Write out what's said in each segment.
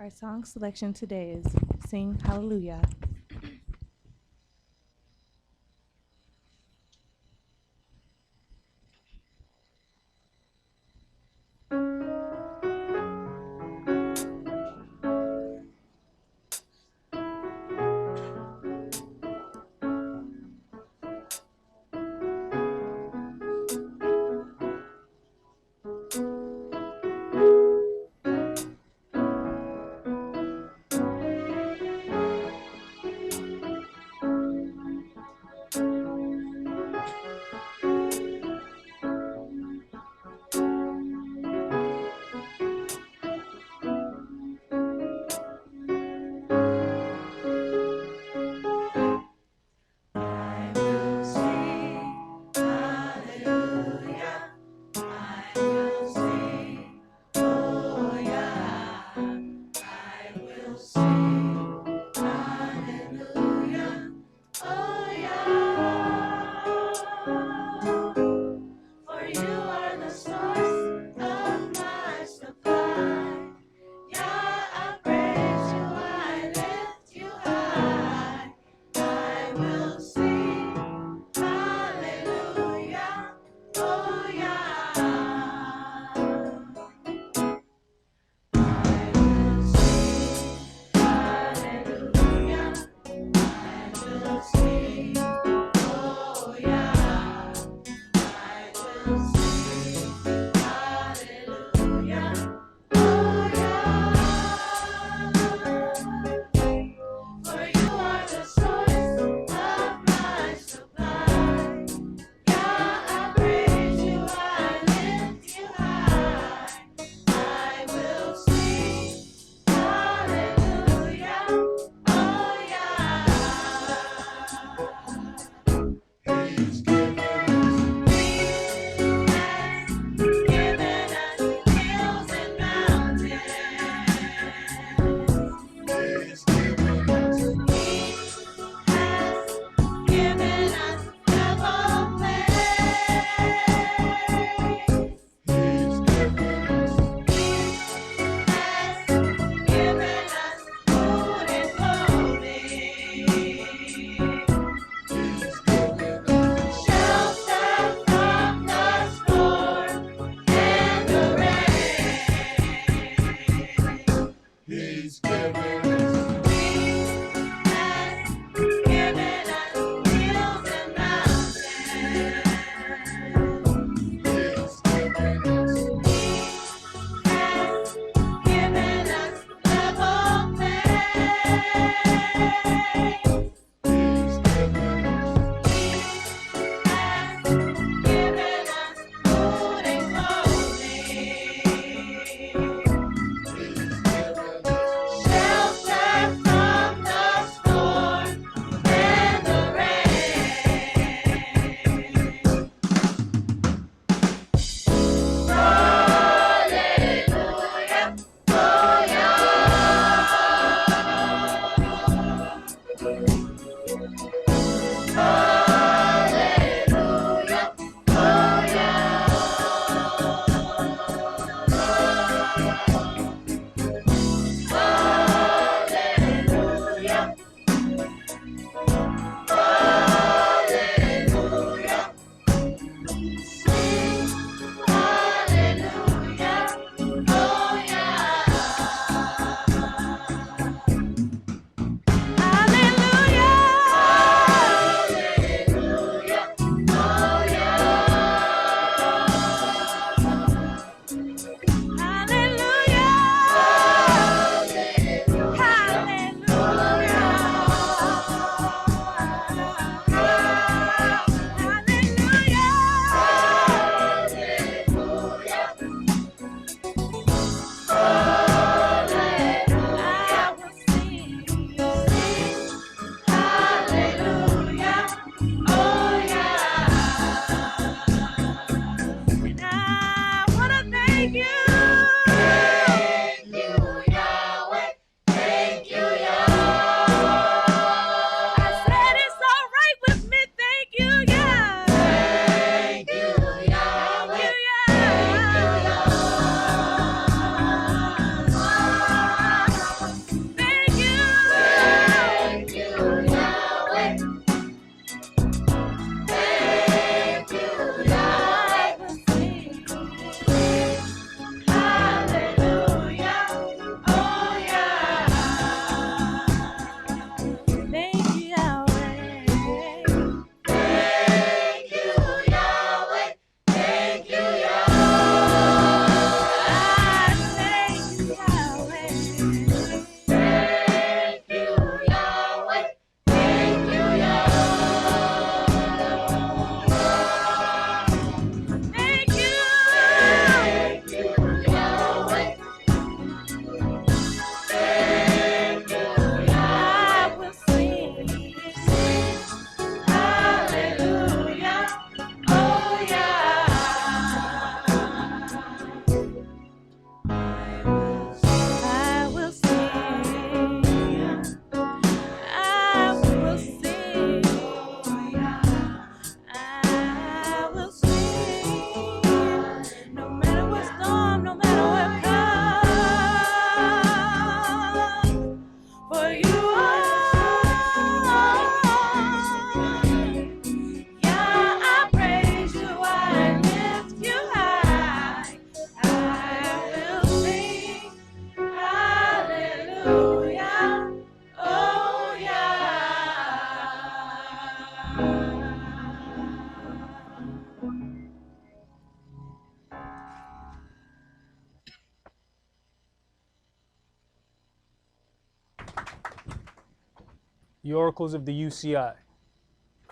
Our song selection today is Sing Hallelujah. The oracles of the UCI.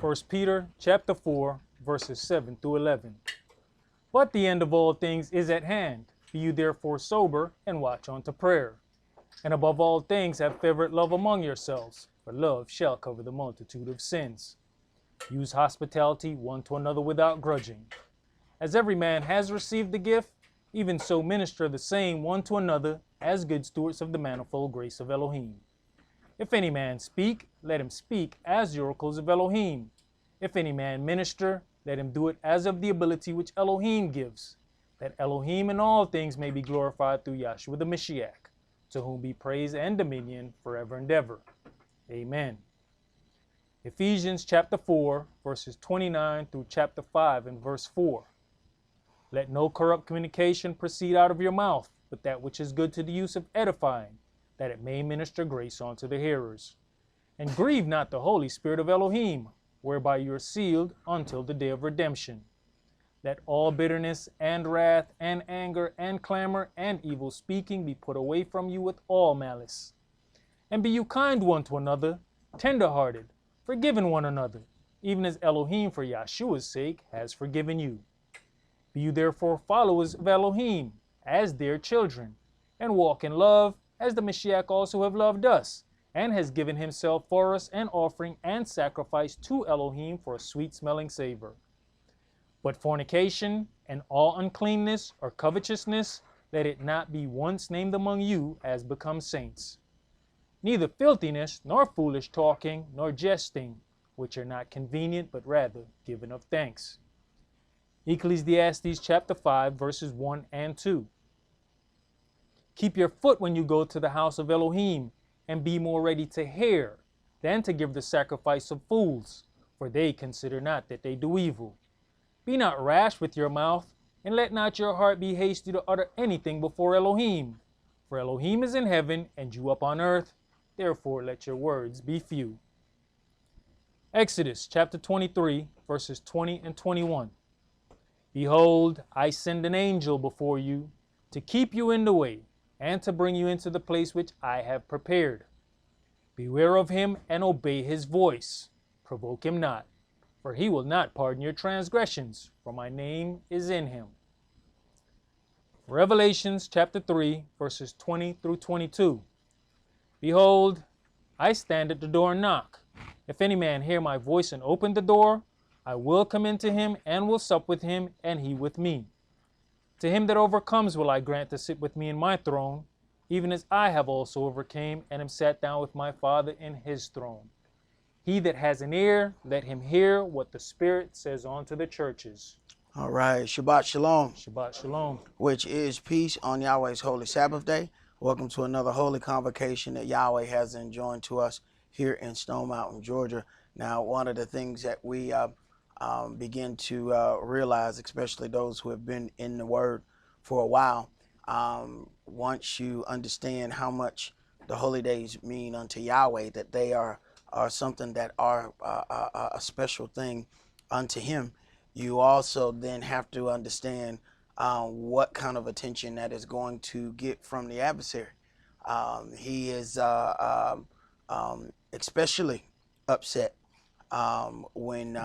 1 Peter chapter 4, verses 7 through 11. But the end of all things is at hand. Be you therefore sober, and watch unto prayer. And above all things have fervent love among yourselves, for love shall cover the multitude of sins. Use hospitality one to another without grudging. As every man has received the gift, even so minister the same one to another as good stewards of the manifold grace of Elohim. If any man speak, let him speak as the oracles of Elohim. If any man minister, let him do it as of the ability which Elohim gives, that Elohim in all things may be glorified through Yahshua the Mashiach, to whom be praise and dominion forever and ever. Amen. Ephesians chapter 4, verses 29 through chapter 5 and verse 4. Let no corrupt communication proceed out of your mouth, but that which is good to the use of edifying, that it may minister grace unto the hearers. And grieve not the Holy Spirit of Elohim, whereby you are sealed until the day of redemption. Let all bitterness and wrath and anger and clamor and evil speaking be put away from you with all malice. And be you kind one to another, tender-hearted, forgiving one another, even as Elohim for Yahshua's sake has forgiven you. Be you therefore followers of Elohim, as dear children, and walk in love, as the Mashiach also have loved us, and has given himself for us an offering and sacrifice to Elohim for a sweet-smelling savor. But fornication and all uncleanness or covetousness, let it not be once named among you as becomes saints. Neither filthiness, nor foolish talking, nor jesting, which are not convenient, but rather given of thanks. Ecclesiastes chapter 5, verses 1 and 2. Keep your foot when you go to the house of Elohim, and be more ready to hear than to give the sacrifice of fools, for they consider not that they do evil. Be not rash with your mouth, and let not your heart be hasty to utter anything before Elohim. For Elohim is in heaven, and you upon earth, therefore let your words be few. Exodus chapter 23, verses 20 and 21. Behold, I send an angel before you, to keep you in the way, and to bring you into the place which I have prepared. Beware of him, and obey his voice. Provoke him not, for he will not pardon your transgressions, for my name is in him. Revelations chapter 3, verses 20 through 22. Behold, I stand at the door and knock. If any man hear my voice and open the door, I will come into him and will sup with him, and he with me. To him that overcomes will I grant to sit with me in my throne, even as I have also overcame and am sat down with my Father in his throne. He that has an ear, let him hear what the Spirit says unto the churches. All right, Shabbat Shalom. Shabbat Shalom. Which is peace on Yahweh's holy Sabbath day. Welcome to another holy convocation that Yahweh has enjoined to us here in Stone Mountain, Georgia. Now, one of the things that we begin to realize, especially those who have been in the Word for a while, once you understand how much the holy days mean unto Yahweh, that they are something that are a special thing unto Him, you also then have to understand what kind of attention that is going to get from the adversary. He is especially upset when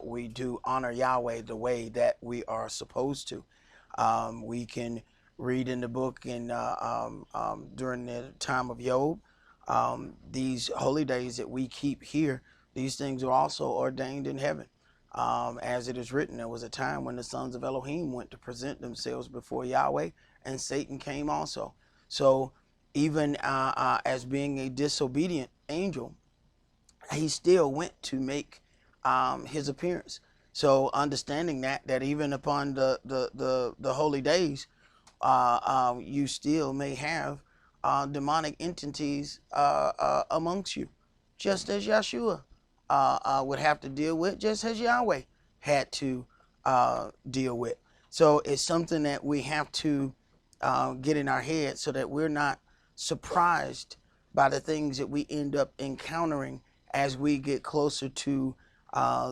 we do honor Yahweh the way that we are supposed to. We can read in the book in during the time of Job, these holy days that we keep here, these things are also ordained in heaven. As it is written, there was a time when the sons of Elohim went to present themselves before Yahweh, and Satan came also. So even as being a disobedient angel, he still went to make his appearance. So understanding that even upon the holy days, you still may have demonic entities amongst you, just as Yahshua would have to deal with, just as Yahweh had to deal with. So it's something that we have to get in our head so that we're not surprised by the things that we end up encountering as we get closer to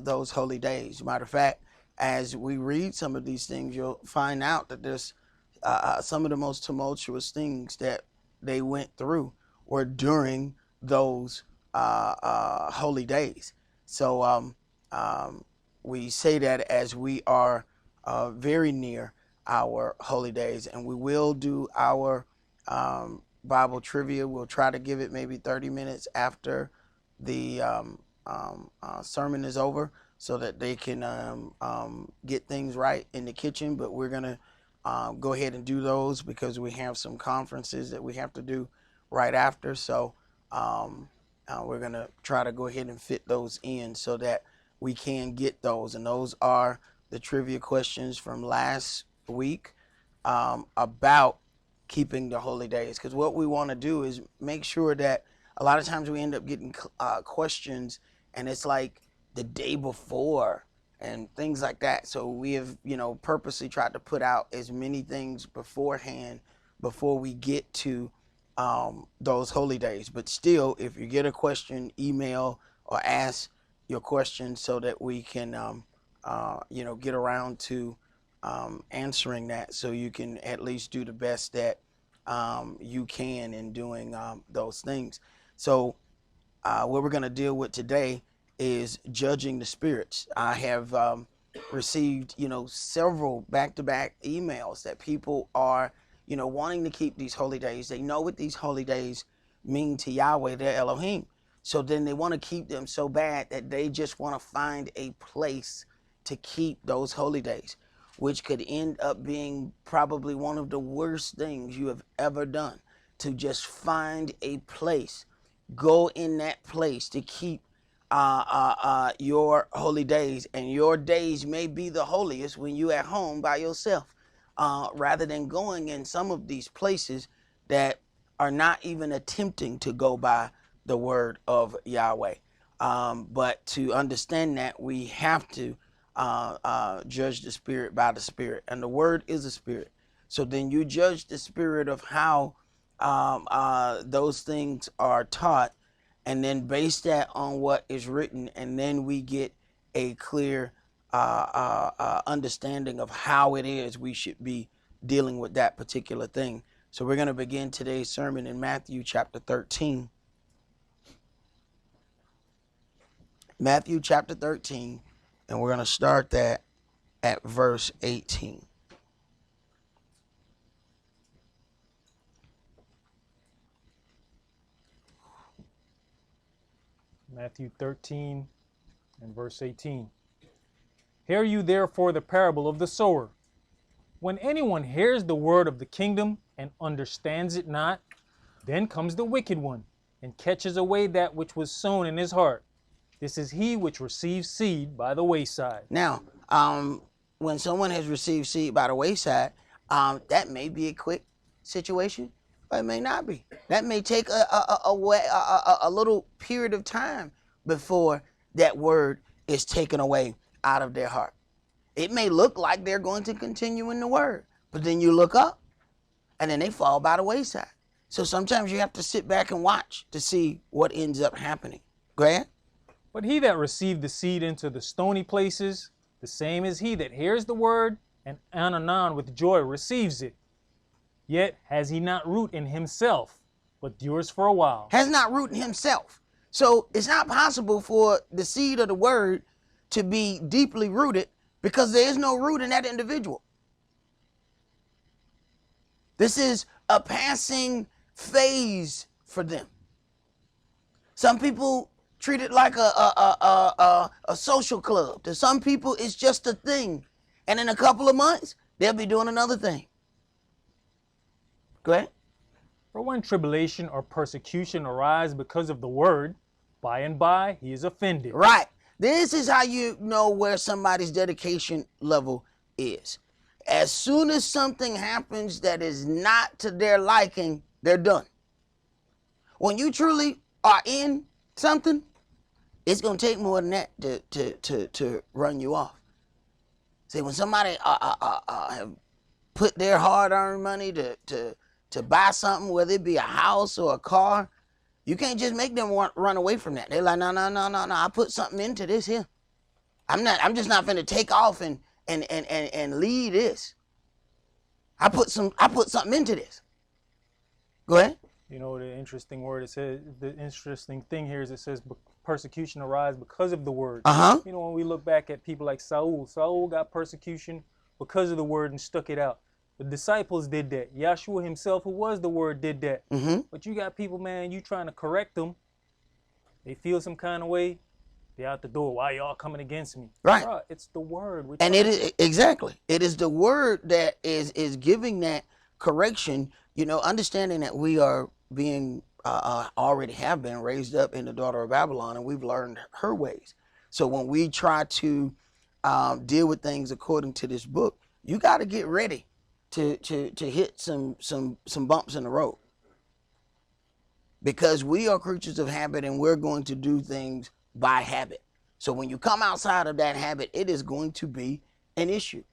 those holy days. Matter of fact, as we read some of these things, you'll find out that there's some of the most tumultuous things that they went through were during those holy days. So we say that as we are very near our holy days, and we will do our Bible trivia. We'll try to give it maybe 30 minutes after the sermon is over, so that they can get things right in the kitchen. But we're gonna go ahead and do those because we have some conferences that we have to do right after. So we're gonna try to go ahead and fit those in so that we can get those. And those are the trivia questions from last week about keeping the holy days. Because what we want to do is make sure that a lot of times we end up getting questions and it's like the day before and things like that. So we have, purposely tried to put out as many things beforehand before we get to those holy days. But still, if you get a question, email or ask your question so that we can, get around to answering that, so you can at least do the best that you can in doing those things. So what we're going to deal with today is judging the spirits. I have received, several back-to-back emails that people are, wanting to keep these holy days. They know what these holy days mean to Yahweh, their Elohim. So then they want to keep them so bad that they just want to find a place to keep those holy days, which could end up being probably one of the worst things you have ever done, to just find a place, go in that place to keep your holy days. And your days may be the holiest when you at home by yourself, rather than going in some of these places that are not even attempting to go by the word of Yahweh. But to understand that, we have to judge the spirit by the spirit, and the word is a spirit. So then you judge the spirit of how those things are taught, and then base that on what is written, and then we get a clear understanding of how it is we should be dealing with that particular thing. So we're going to begin today's sermon in Matthew chapter 13. Matthew chapter 13, and we're going to start that at verse 18. Matthew 13 and verse 18. Hear you therefore the parable of the sower. When anyone hears the word of the kingdom and understands it not, then comes the wicked one and catches away that which was sown in his heart. This is he which receives seed by the wayside. Now, when someone has received seed by the wayside, that may be a quick situation, or it may not be. That may take a little period of time before that word is taken away out of their heart. It may look like they're going to continue in the word, but then you look up and then they fall by the wayside. So sometimes you have to sit back and watch to see what ends up happening. Go ahead. But he that received the seed into the stony places, the same is he that hears the word, and anon with joy receives it. Yet has he not root in himself, but endures for a while. Has not root in himself. So it's not possible for the seed of the word to be deeply rooted, because there is no root in that individual. This is a passing phase for them. Some people treat it like a social club. To some people, it's just a thing. And in a couple of months, they'll be doing another thing. Go ahead. For when tribulation or persecution arise because of the word, by and by he is offended. Right. This is how you know where somebody's dedication level is. As soon as something happens that is not to their liking, they're done. When you truly are in something, it's going to take more than that to run you off. See, when somebody have put their hard-earned money to buy something, whether it be a house or a car, you can't just make them run away from that. They're like, no. I put something into this here. I'm just not finna take off and leave this. I put something into this. Go ahead. You know, the interesting word it says, the interesting thing here is it says persecution arise because of the word. Uh-huh. You know, when we look back at people like Saul got persecution because of the word and stuck it out. The disciples did that. Yahshua himself, who was the word, did that. Mm-hmm. But you got people, man, you trying to correct them. They feel some kind of way. They out the door. Why y'all coming against me? Right. Bruh, it's the word. And it is exactly. It is the word that is giving that correction. You know, understanding that we are being already have been raised up in the daughter of Babylon, and we've learned her ways. So when we try to deal with things according to this book, you got to get ready to hit some bumps in the road, because we are creatures of habit, and we're going to do things by habit. So when you come outside of that habit, it is going to be an issue.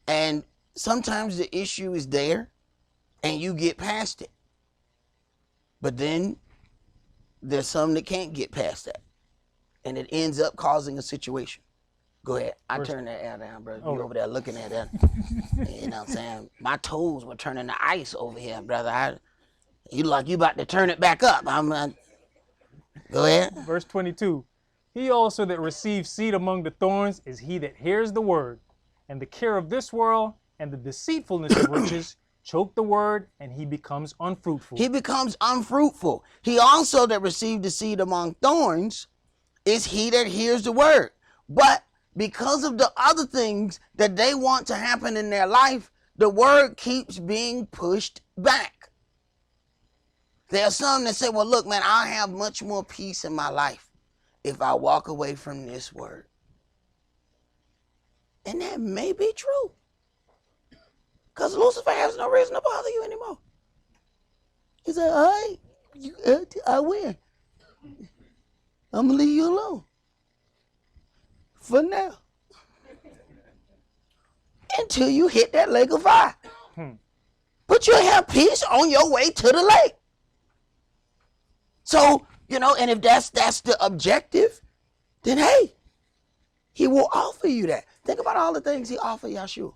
And sometimes the issue is there and you get past it. But then there's some that can't get past that, and it ends up causing a situation. Go ahead. I turned that air down, brother. You over there looking at that. You know what I'm saying? My toes were turning to ice over here, brother. You like you about to turn it back up. Go ahead. Verse 22. He also that receives seed among the thorns is he that hears the word, and the care of this world and the deceitfulness of riches choke the word, and he becomes unfruitful. He becomes unfruitful. He also that received the seed among thorns is he that hears the word. But because of the other things that they want to happen in their life, the word keeps being pushed back. There are some that say, well, look, man, I'll have much more peace in my life if I walk away from this word. And that may be true, because Lucifer has no reason to bother you anymore. He said, all right, I win. I'm going to leave you alone for now, until you hit that lake of fire. But you'll have peace on your way to the lake. So, you know, and if that's the objective, then hey, he will offer you that. Think about all the things he offered Yahshua.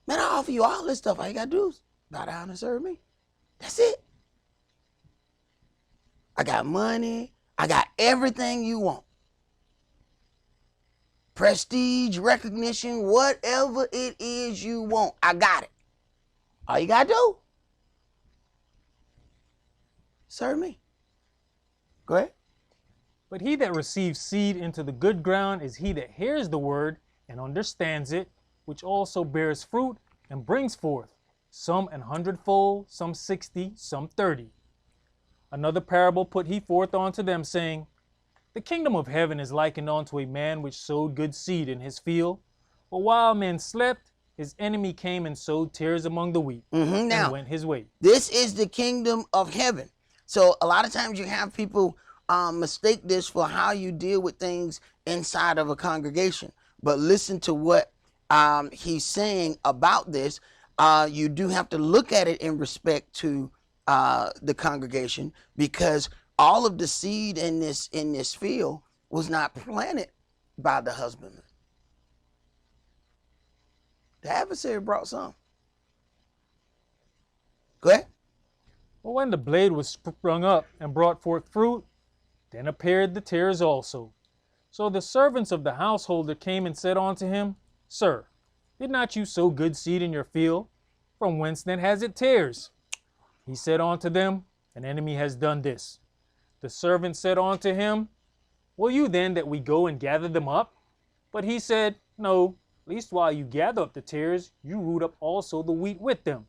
Man, I offer you all this stuff. All you got to do is bow down and serve me. That's it. I got money. I got everything you want. Prestige, recognition, whatever it is you want, I got it. All you got to do, serve me. Go ahead. But he that receives seed into the good ground is he that hears the word and understands it, which also bears fruit and brings forth, some 100-fold, some 60, some 30. Another parable put he forth unto them, saying, the kingdom of heaven is likened unto a man which sowed good seed in his field. But while men slept, his enemy came and sowed tares among the wheat, and Now, went his way. This is the kingdom of heaven. So a lot of times you have people mistake this for how you deal with things inside of a congregation. But listen to what he's saying about this. You do have to look at it in respect to the congregation, because all of the seed in this field was not planted by the husbandman. The adversary brought some. Go ahead. But when the blade was sprung up and brought forth fruit, then appeared the tares also. So the servants of the householder came and said unto him, Sir, did not you sow good seed in your field? From whence then has it tares? He said unto them, An enemy has done this. The servant said unto him, Will you then that we go and gather them up? But he said, No, least while you gather up the tares, you root up also the wheat with them.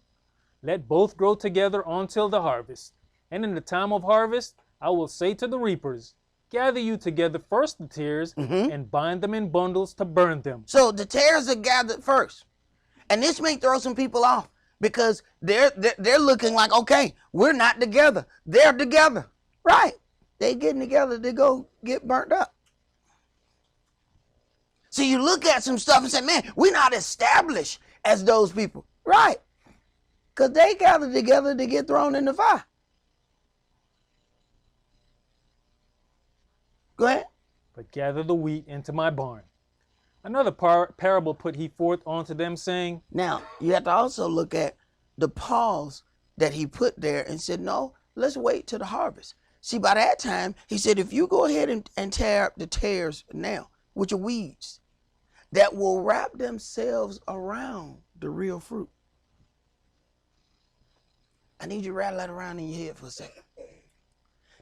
Let both grow together until the harvest. And in the time of harvest, I will say to the reapers, Gather you together first the tares, and bind them in bundles to burn them. So the tares are gathered first. And this may throw some people off, because they're looking like, okay, we're not together. They're together. Right. They getting together to go get burnt up. So you look at some stuff and say, man, we're not established as those people. Right. Because they gathered together to get thrown in the fire. Go ahead. But gather the wheat into my barn. Another parable put he forth unto them, saying, Now, you have to also look at the pause that he put there and said, no, let's wait till the harvest. See, by that time, he said, if you go ahead and tear up the tares now, which are weeds, that will wrap themselves around the real fruit. I need you to rattle that around in your head for a second.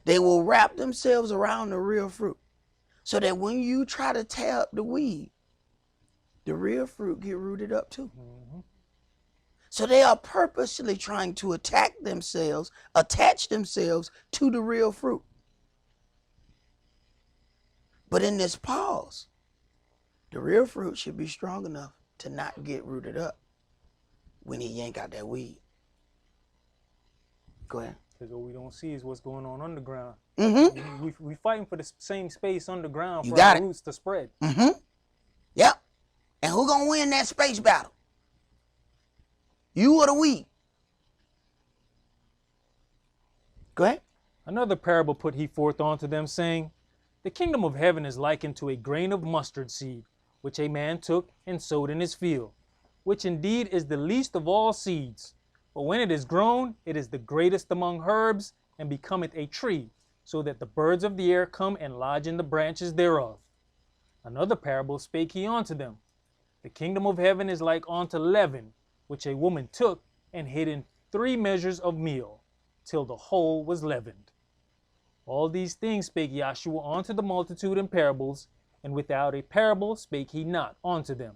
They will wrap themselves around the real fruit. So that when you try to tear up the weed, the real fruit get rooted up too. Mm-hmm. So they are purposely trying to attach themselves to the real fruit. But in this pause, the real fruit should be strong enough to not get rooted up when he yank out that weed. Go ahead. Because what we don't see is what's going on underground. Mm-hmm. We fighting for the same space underground You for got our it. roots to spread. Mm-hmm. Yep. And who gonna win that space battle? You or the weed? Go ahead. Another parable put he forth unto them, saying, the kingdom of heaven is likened to a grain of mustard seed, which a man took and sowed in his field, which indeed is the least of all seeds. But when it is grown, it is the greatest among herbs, and becometh a tree, so that the birds of the air come and lodge in the branches thereof. Another parable spake he unto them, the kingdom of heaven is like unto leaven, which a woman took and hid in 3 measures of meal, till the whole was leavened. All these things spake Yahshua unto the multitude in parables, and without a parable spake he not unto them,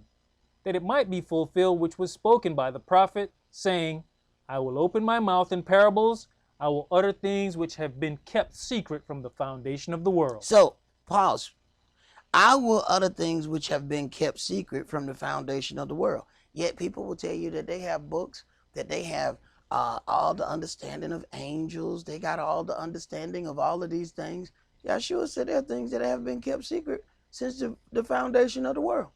that it might be fulfilled which was spoken by the prophet, saying, I will open my mouth in parables, I will utter things which have been kept secret from the foundation of the world. So, pause. I will utter things which have been kept secret from the foundation of the world. Yet people will tell you that they have books, that they have all the understanding of angels. They got all the understanding of all of these things. Yahshua said there are things that have been kept secret since the foundation of the world.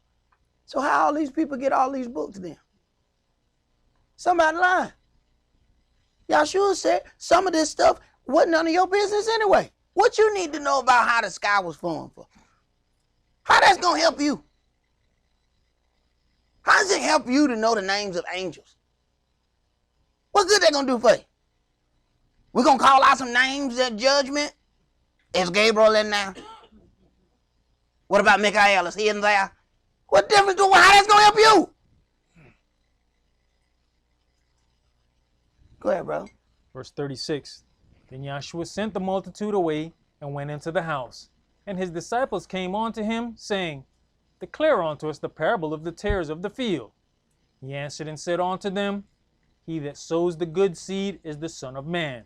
So how all these people get all these books then? Somebody lying. Yahshua said some of this stuff wasn't none of your business anyway. What you need to know about how the sky was formed for? How that's going to help you? How does it help you to know the names of angels? What good they going to do for you? We're going to call out some names at judgment? Is Gabriel in there? What about Michael? Is he in there? What difference do how that's going to help you? Go ahead, bro. Verse 36, then Yahshua sent the multitude away and went into the house. And his disciples came unto him, saying, declare unto us the parable of the tares of the field. He answered and said unto them, he that sows the good seed is the Son of Man.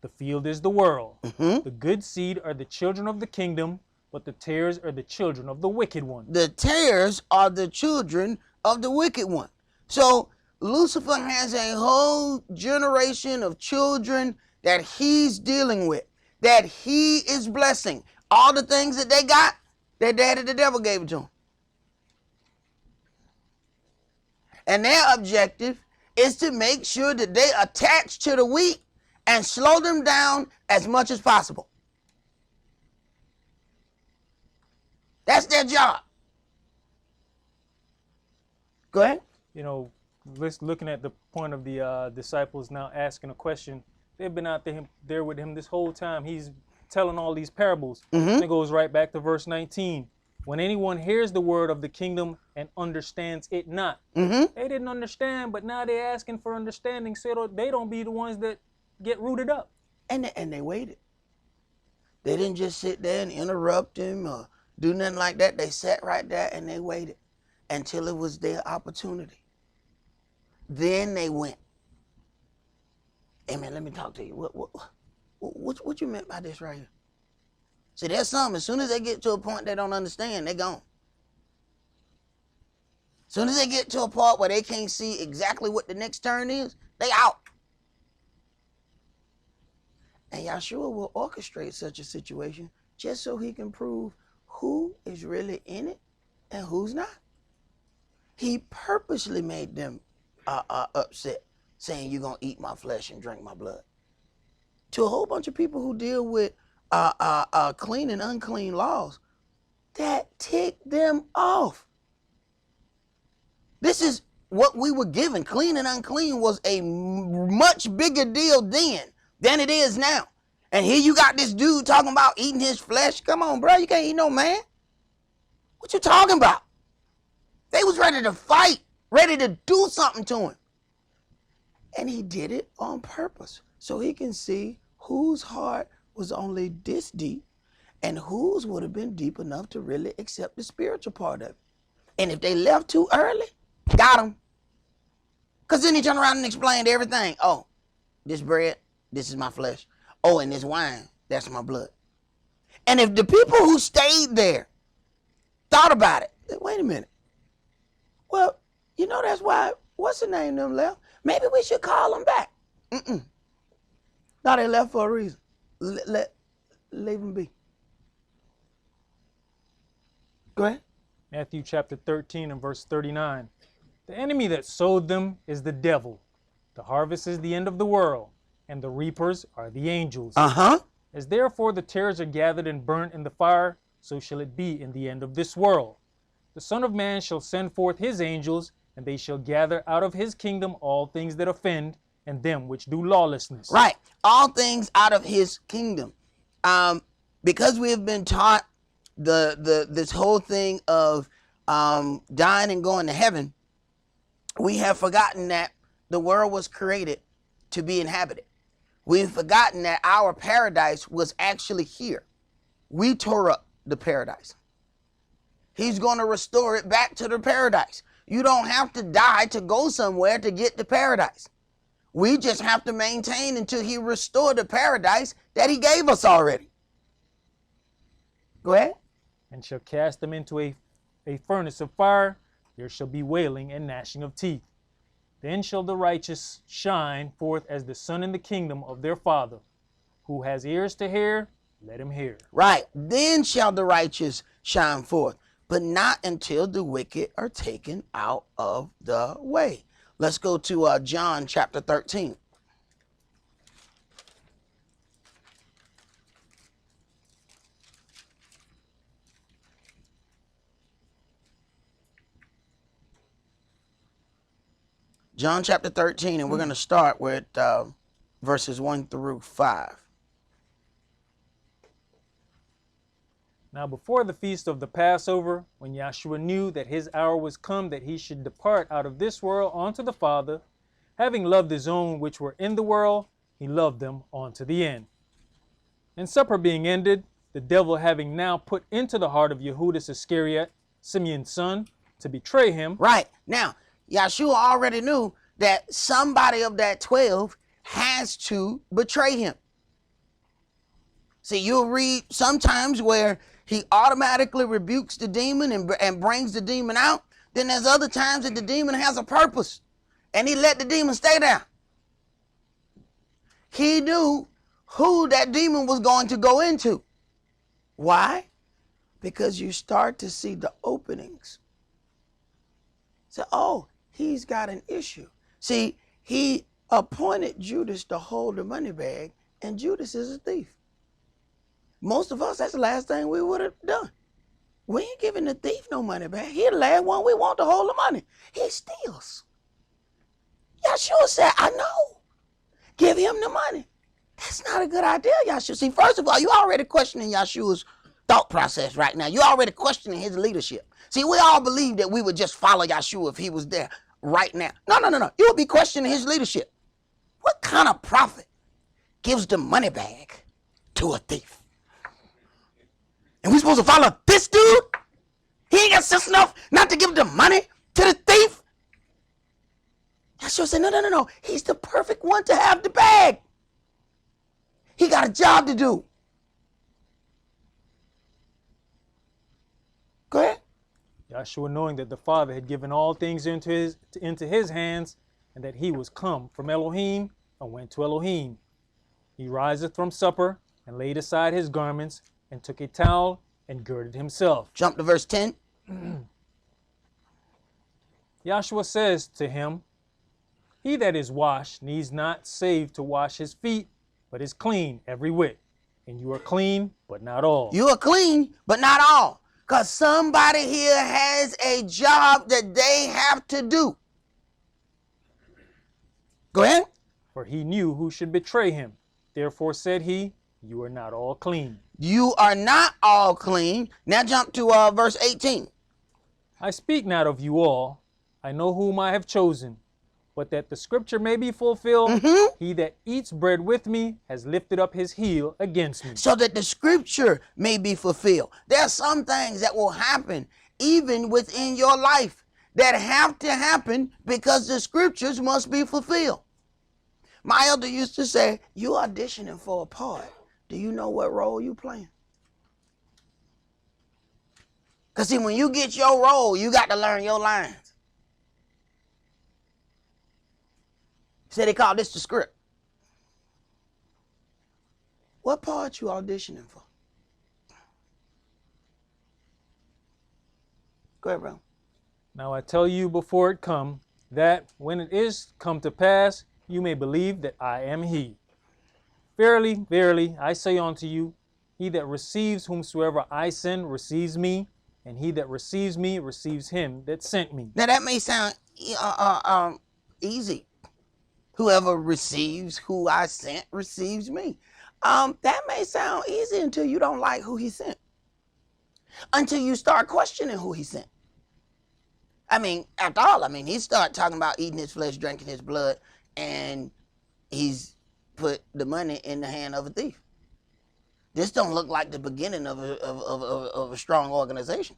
The field is the world. The good seed are the children of the kingdom, but the tares are the children of the wicked one. The tares are the children of the wicked one. So Lucifer has a whole generation of children that he's dealing with, that he is blessing. All the things that they got, their daddy the devil gave it to them. And their objective is to make sure that they attach to the wheat and slow them down as much as possible. That's their job. Go ahead. You know, looking at the point of the disciples now asking a question, they've been out there with him this whole time. He's telling all these parables. And it goes right back to verse 19. When anyone hears the word of the kingdom and understands it not. They didn't understand, but now they're asking for understanding so they don't be the ones that get rooted up. And they waited. They didn't just sit there and interrupt him or do nothing like that. They sat right there and they waited until it was their opportunity. Then they went. Hey man, let me talk to you. What you meant by this right here? See, there's some, as soon as they get to a point they don't understand, they're gone. As soon as they get to a part where they can't see exactly what the next turn is, they out. And Yahshua will orchestrate such a situation just so he can prove who is really in it and who's not. He purposely made them upset, saying, you're going to eat my flesh and drink my blood. To a whole bunch of people who deal with clean and unclean laws, that tick them off. This is what we were given, clean and unclean, was a much bigger deal then than it is now. And here you got this dude talking about eating his flesh. Come on, bro, you can't eat no man. What you talking about? They was ready to fight, ready to do something to him. And he did it on purpose, so he can see whose heart was only this deep and whose would have been deep enough to really accept the spiritual part of it. And if they left too early, got him. Because then he turned around and explained everything. Oh, this bread, this is my flesh. Oh, and this wine, that's my blood. And if the people who stayed there thought about it, wait a minute. Well, you know, that's why, what's the name them left? Maybe we should call them back. No, they left for a reason. Leave them be. Go ahead. Matthew chapter 13 and verse 39. The enemy that sowed them is the devil. The harvest is the end of the world, and the reapers are the angels. As therefore the tares are gathered and burnt in the fire, so shall it be in the end of this world. The Son of Man shall send forth his angels, and they shall gather out of his kingdom all things that offend, and them which do lawlessness. Right. All things out of his kingdom. Because we have been taught this whole thing of dying and going to heaven, we have forgotten that the world was created to be inhabited. We've forgotten that our paradise was actually here. We tore up the paradise. He's going to restore it back to the paradise. You don't have to die to go somewhere to get to paradise. We just have to maintain until he restored the paradise that he gave us already. Go ahead. And shall cast them into a furnace of fire. There shall be wailing and gnashing of teeth. Then shall the righteous shine forth as the sun in the kingdom of their Father. Who has ears to hear, let him hear. Right. Then shall the righteous shine forth, but not until the wicked are taken out of the way. Let's go to John chapter 13. John chapter 13, and we're going to start with verses 1 through 5. Now before the feast of the Passover, when Yahshua knew that his hour was come that he should depart out of this world unto the Father, having loved his own which were in the world, he loved them unto the end. And supper being ended, the devil having now put into the heart of Yehudas Iscariot, Simeon's son, to betray him. Right. Now, Yahshua already knew that somebody of that 12 has to betray him. See, you'll read sometimes where he automatically rebukes the demon and brings the demon out. Then there's other times that the demon has a purpose and he let the demon stay there. He knew who that demon was going to go into. Why? Because you start to see the openings. So, oh, he's got an issue. See, he appointed Judas to hold the money bag, and Judas is a thief. Most of us, that's the last thing we would have done. We ain't giving the thief no money back. He the last one we want to hold the money. He steals. Yahshua said, I know. Give him the money. That's not a good idea, Yahshua. See, first of all, you already questioning Yahshua's thought process right now. You already questioning his leadership. See, we all believe that we would just follow Yahshua if he was there right now. No. You would be questioning his leadership. What kind of prophet gives the money bag to a thief? And we supposed to follow this dude? He ain't got sense enough not to give the money to the thief? Yahshua said, no. He's the perfect one to have the bag. He got a job to do. Go ahead. Yahshua, knowing that the Father had given all things into his hands, and that he was come from Elohim and went to Elohim, he riseth from supper and laid aside his garments and took a towel and girded himself. Jump to verse 10. Yahshua says to him, he that is washed needs not save to wash his feet, but is clean every whit. And you are clean, but not all. You are clean, but not all. Because somebody here has a job that they have to do. Go ahead. For he knew who should betray him. Therefore said he, you are not all clean. You are not all clean. Now jump to verse 18. I speak not of you all. I know whom I have chosen. But that the scripture may be fulfilled, he that eats bread with me has lifted up his heel against me. So that the scripture may be fulfilled. There are some things that will happen even within your life that have to happen because the scriptures must be fulfilled. My elder used to say, you auditioning for a part. Do you know what role you playing? Because see, when you get your role, you got to learn your lines. So they call this the script. What part you auditioning for? Go ahead, bro. Now I tell you before it come, that when it is come to pass, you may believe that I am he. Verily, verily, I say unto you, he that receives whomsoever I send receives me, and he that receives me receives him that sent me. Now that may sound easy. Whoever receives who I sent receives me. That may sound easy until you don't like who he sent. Until you start questioning who he sent. I mean, after all, he started talking about eating his flesh, drinking his blood, and he's put the money in the hand of a thief. This don't look like the beginning of a strong organization.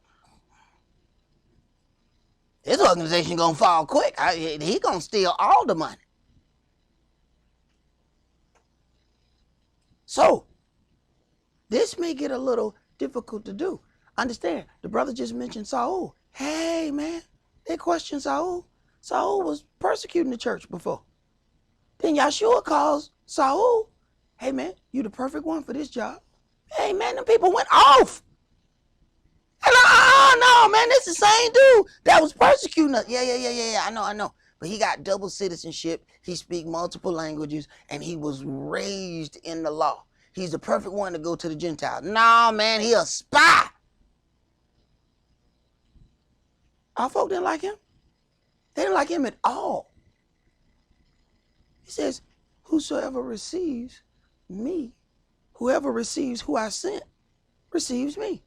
This organization gonna fall quick. He gonna steal all the money. So, this may get a little difficult to do. Understand, the brother just mentioned Saul. Hey, man, they questioned Saul. Saul was persecuting the church before. Then Yahshua calls Saul. Hey, man, you the perfect one for this job. Hey, man, the people went off. And no, man, this is the same dude that was persecuting us. Yeah, I know. But he got double citizenship. He speaks multiple languages, and he was raised in the law. He's the perfect one to go to the Gentiles. No, man, he a spy. Our folk didn't like him. They didn't like him at all. He says, whosoever receives me, whoever receives who I sent, receives me.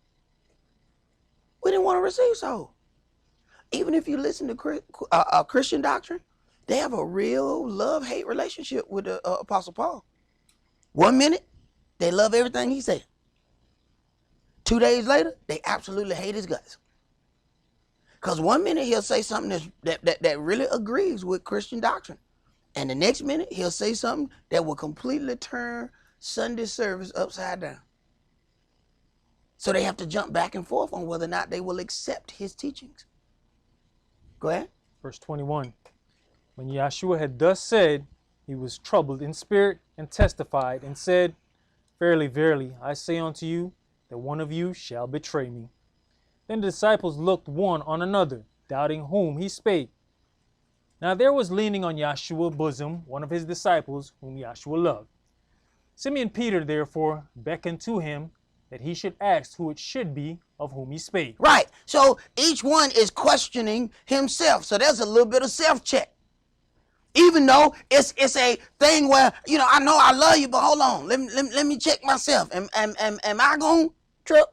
We didn't want to receive Saul. Even if you listen to Christian doctrine, they have a real love-hate relationship with the Apostle Paul. 1 minute, they love everything he said. 2 days later, they absolutely hate his guts. Because 1 minute he'll say something that really agrees with Christian doctrine. And the next minute he'll say something that will completely turn Sunday service upside down. So they have to jump back and forth on whether or not they will accept his teachings. Go ahead. Verse 21. When Yahshua had thus said, he was troubled in spirit and testified and said, verily, verily, I say unto you, that one of you shall betray me. Then the disciples looked one on another, doubting whom he spake. Now there was leaning on Yahshua's bosom one of his disciples, whom Yahshua loved. Simeon Peter therefore beckoned to him, that he should ask who it should be of whom he spake. Right. So each one is questioning himself. So there's a little bit of self-check. Even though it's a thing where, I know I love you, but hold on. Let me check myself. Am I going to trip?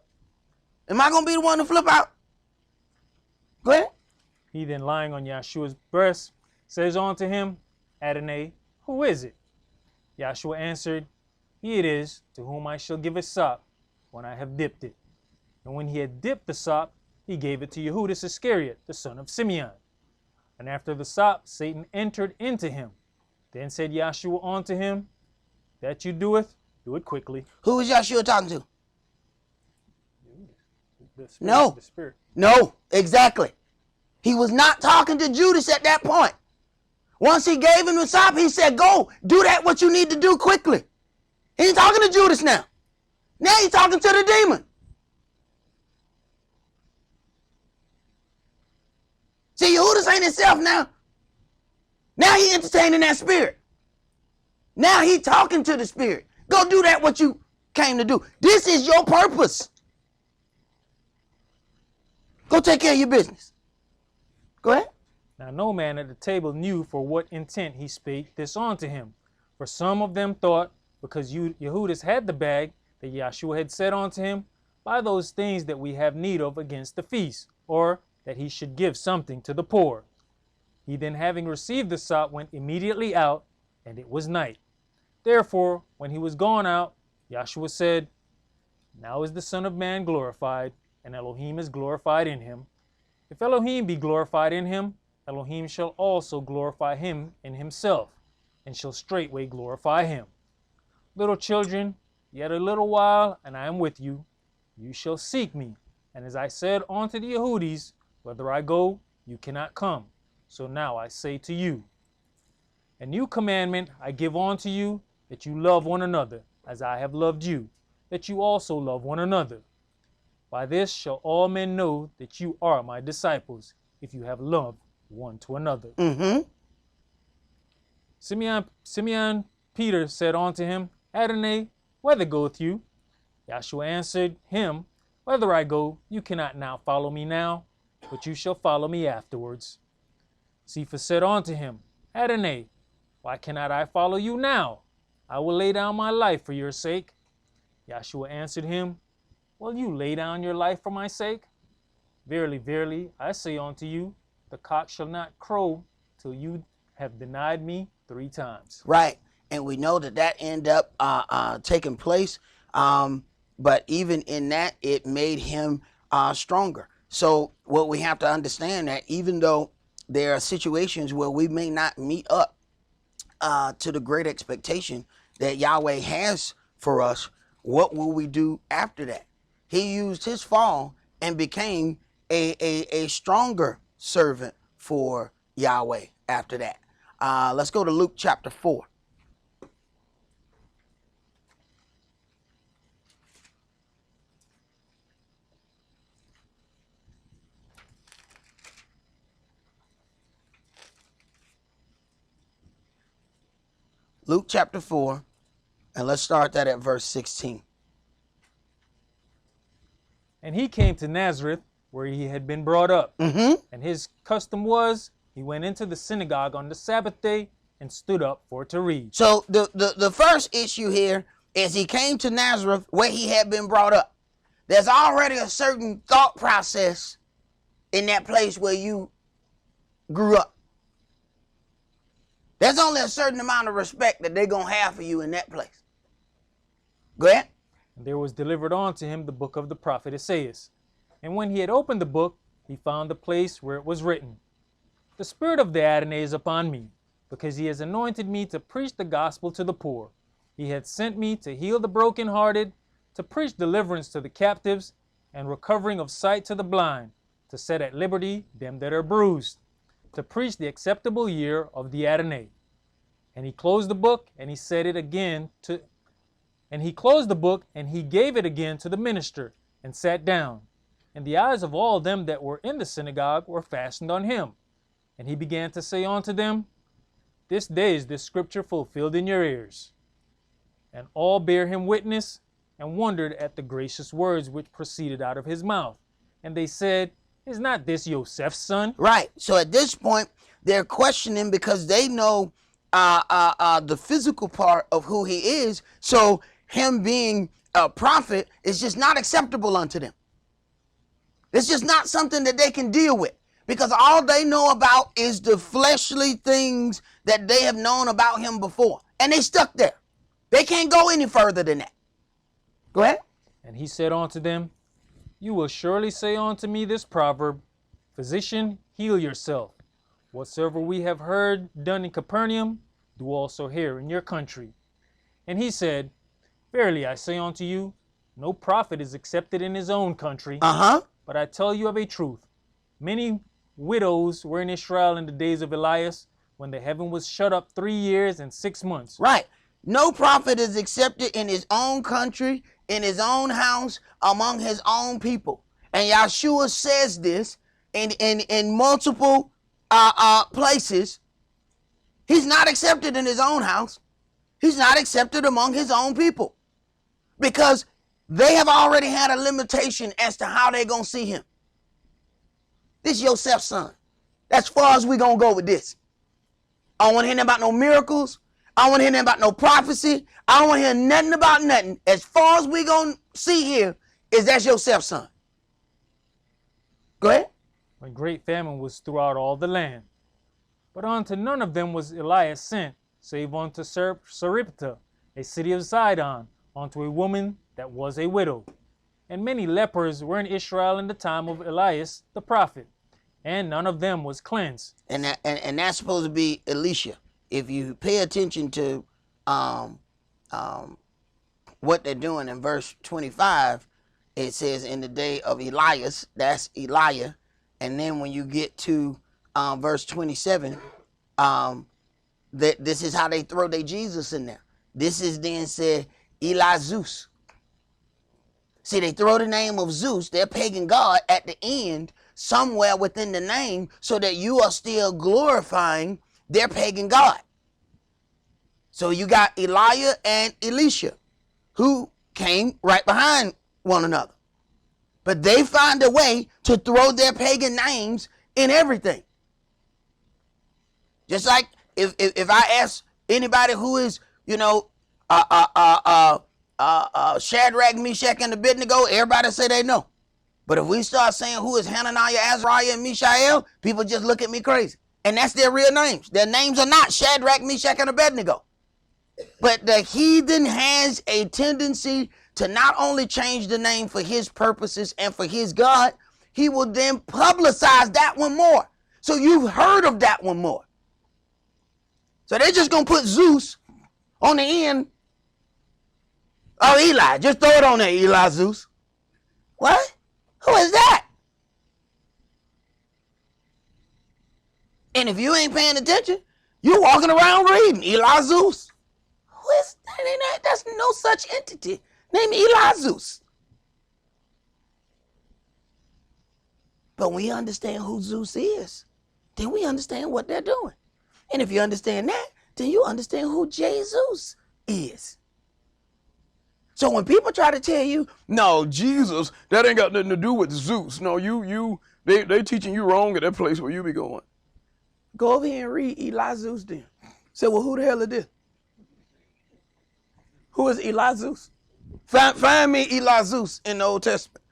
Am I going to be the one to flip out? Go ahead. He then lying on Yahshua's breast says unto him, Adonai, who is it? Yahshua answered, he it is to whom I shall give a sop when I have dipped it. And when he had dipped the sop, he gave it to Judas Iscariot, the son of Simeon. And after the sop, Satan entered into him. Then said Yahshua unto him, that you doeth, do it quickly. Who is Yahshua talking to? The spirit, No. The spirit. No, exactly. He was not talking to Judas at that point. Once he gave him the sop, he said, go, do that what you need to do quickly. He ain't talking to Judas now. Now he's talking to the demon. See, Judas ain't himself now. Now he entertaining that spirit. Now he talking to the spirit. Go do that what you came to do. This is your purpose. Go take care of your business. Go ahead. Now no man at the table knew for what intent he spake this unto him. For some of them thought, because Yehudis had the bag, that Yahshua had said unto him, buy those things that we have need of against the feast, or that he should give something to the poor. He then, having received the sop, went immediately out, and it was night. Therefore, when he was gone out, Yahshua said, now is the Son of Man glorified, and Elohim is glorified in him. If Elohim be glorified in him, Elohim shall also glorify him in himself, and shall straightway glorify him. Little children, yet a little while, and I am with you. You shall seek me. And as I said unto the Yehudis, whither I go, you cannot come. So now I say to you, a new commandment I give unto you, that you love one another, as I have loved you, that you also love one another. By this shall all men know that you are my disciples, if you have love one to another. Simeon Peter said unto him, Adonai, whither goeth you? Yahshua answered him, whither I go, you cannot now follow me now, but you shall follow me afterwards. Cephas said unto him, Adonai, why cannot I follow you now? I will lay down my life for your sake. Yahshua answered him, will you lay down your life for my sake? Verily, verily, I say unto you, the cock shall not crow till you have denied me 3 times. Right. And we know that ended up taking place. But even in that, it made him stronger. So what we have to understand that even though there are situations where we may not meet up to the great expectation that Yahweh has for us, what will we do after that? He used his fall and became a stronger servant for Yahweh after that. Let's go to Luke chapter 4. Luke chapter 4, and let's start that at verse 16. And he came to Nazareth, where he had been brought up. And his custom was, he went into the synagogue on the Sabbath day and stood up for to read. So the first issue here is he came to Nazareth where he had been brought up. There's already a certain thought process in that place where you grew up. There's only a certain amount of respect that they're going to have for you in that place. Go ahead. And there was delivered unto him the book of the prophet Esaias. And when he had opened the book, he found the place where it was written, the Spirit of the Adonai is upon me, because he has anointed me to preach the gospel to the poor. He hath sent me to heal the brokenhearted, to preach deliverance to the captives, and recovering of sight to the blind, to set at liberty them that are bruised, to preach the acceptable year of the Adonai. And he closed the book, and he set it again to, and he closed the book, and he gave it again to the minister, and sat down. And the eyes of all them that were in the synagogue were fastened on him. And he began to say unto them, this day is this scripture fulfilled in your ears. And all bare him witness, and wondered at the gracious words which proceeded out of his mouth. And they said, is not this Joseph's son? Right. So at this point, they're questioning because they know the physical part of who he is. So him being a prophet is just not acceptable unto them. It's just not something that they can deal with, because all they know about is the fleshly things that they have known about him before. And they stuck there. They can't go any further than that. Go ahead. And he said unto them, you will surely say unto me this proverb, physician, heal yourself. Whatsoever we have heard done in Capernaum, do also here in your country. And he said, verily I say unto you, no prophet is accepted in his own country. But I tell you of a truth, many widows were in Israel in the days of Elias, when the heaven was shut up 3 years and 6 months. Right. No prophet is accepted in his own country, in his own house, among his own people. And Yahshua says this in multiple places. He's not accepted in his own house. He's not accepted among his own people, because they have already had a limitation as to how they're going to see him. This Joseph's son. That's far as we gonna go with this. I don't want to hear nothing about no miracles. I don't want to hear nothing about no prophecy. I don't want to hear nothing about nothing. As far as we gonna see here is that's your stepson. Go ahead. When great famine was throughout all the land. But unto none of them was Elias sent, save unto Sarepta, a city of Sidon, unto a woman that was a widow. And many lepers were in Israel in the time of Elias the prophet, and none of them was cleansed. And that's supposed to be Elisha. If you pay attention to what they're doing in verse 25, it says in the day of Elias, that's Elijah. And then when you get to verse 27, this is how they throw their Jesus in there. This is then said Eli Zeus. See, they throw the name of Zeus, their pagan god, at the end, somewhere within the name, so that you are still glorifying their pagan god. So you got Elijah and Elisha, who came right behind one another. But they find a way to throw their pagan names in everything. Just like if I ask anybody who is, Shadrach, Meshach, and Abednego, everybody say they know. But if we start saying who is Hananiah, Azariah, and Mishael, people just look at me crazy. And that's their real names. Their names are not Shadrach, Meshach, and Abednego. But the heathen has a tendency to not only change the name for his purposes and for his God, he will then publicize that one more. So you've heard of that one more. So they're just going to put Zeus on the end of Eli. Just throw it on there, Eli Zeus. What? Who is that? And if you ain't paying attention, you're walking around reading Eli Zeus. Who is that? That's no such entity named Eli Zeus. But when you understand who Zeus is, then we understand what they're doing. And if you understand that, then you understand who Jesus is. So when people try to tell you, no, Jesus, that ain't got nothing to do with Zeus. No, they teaching you wrong at that place where you be going. Go over here and read Eli Zeus then. Say, well, who the hell is this? Who is Eli Zeus? Find me Eli Zeus in the Old Testament.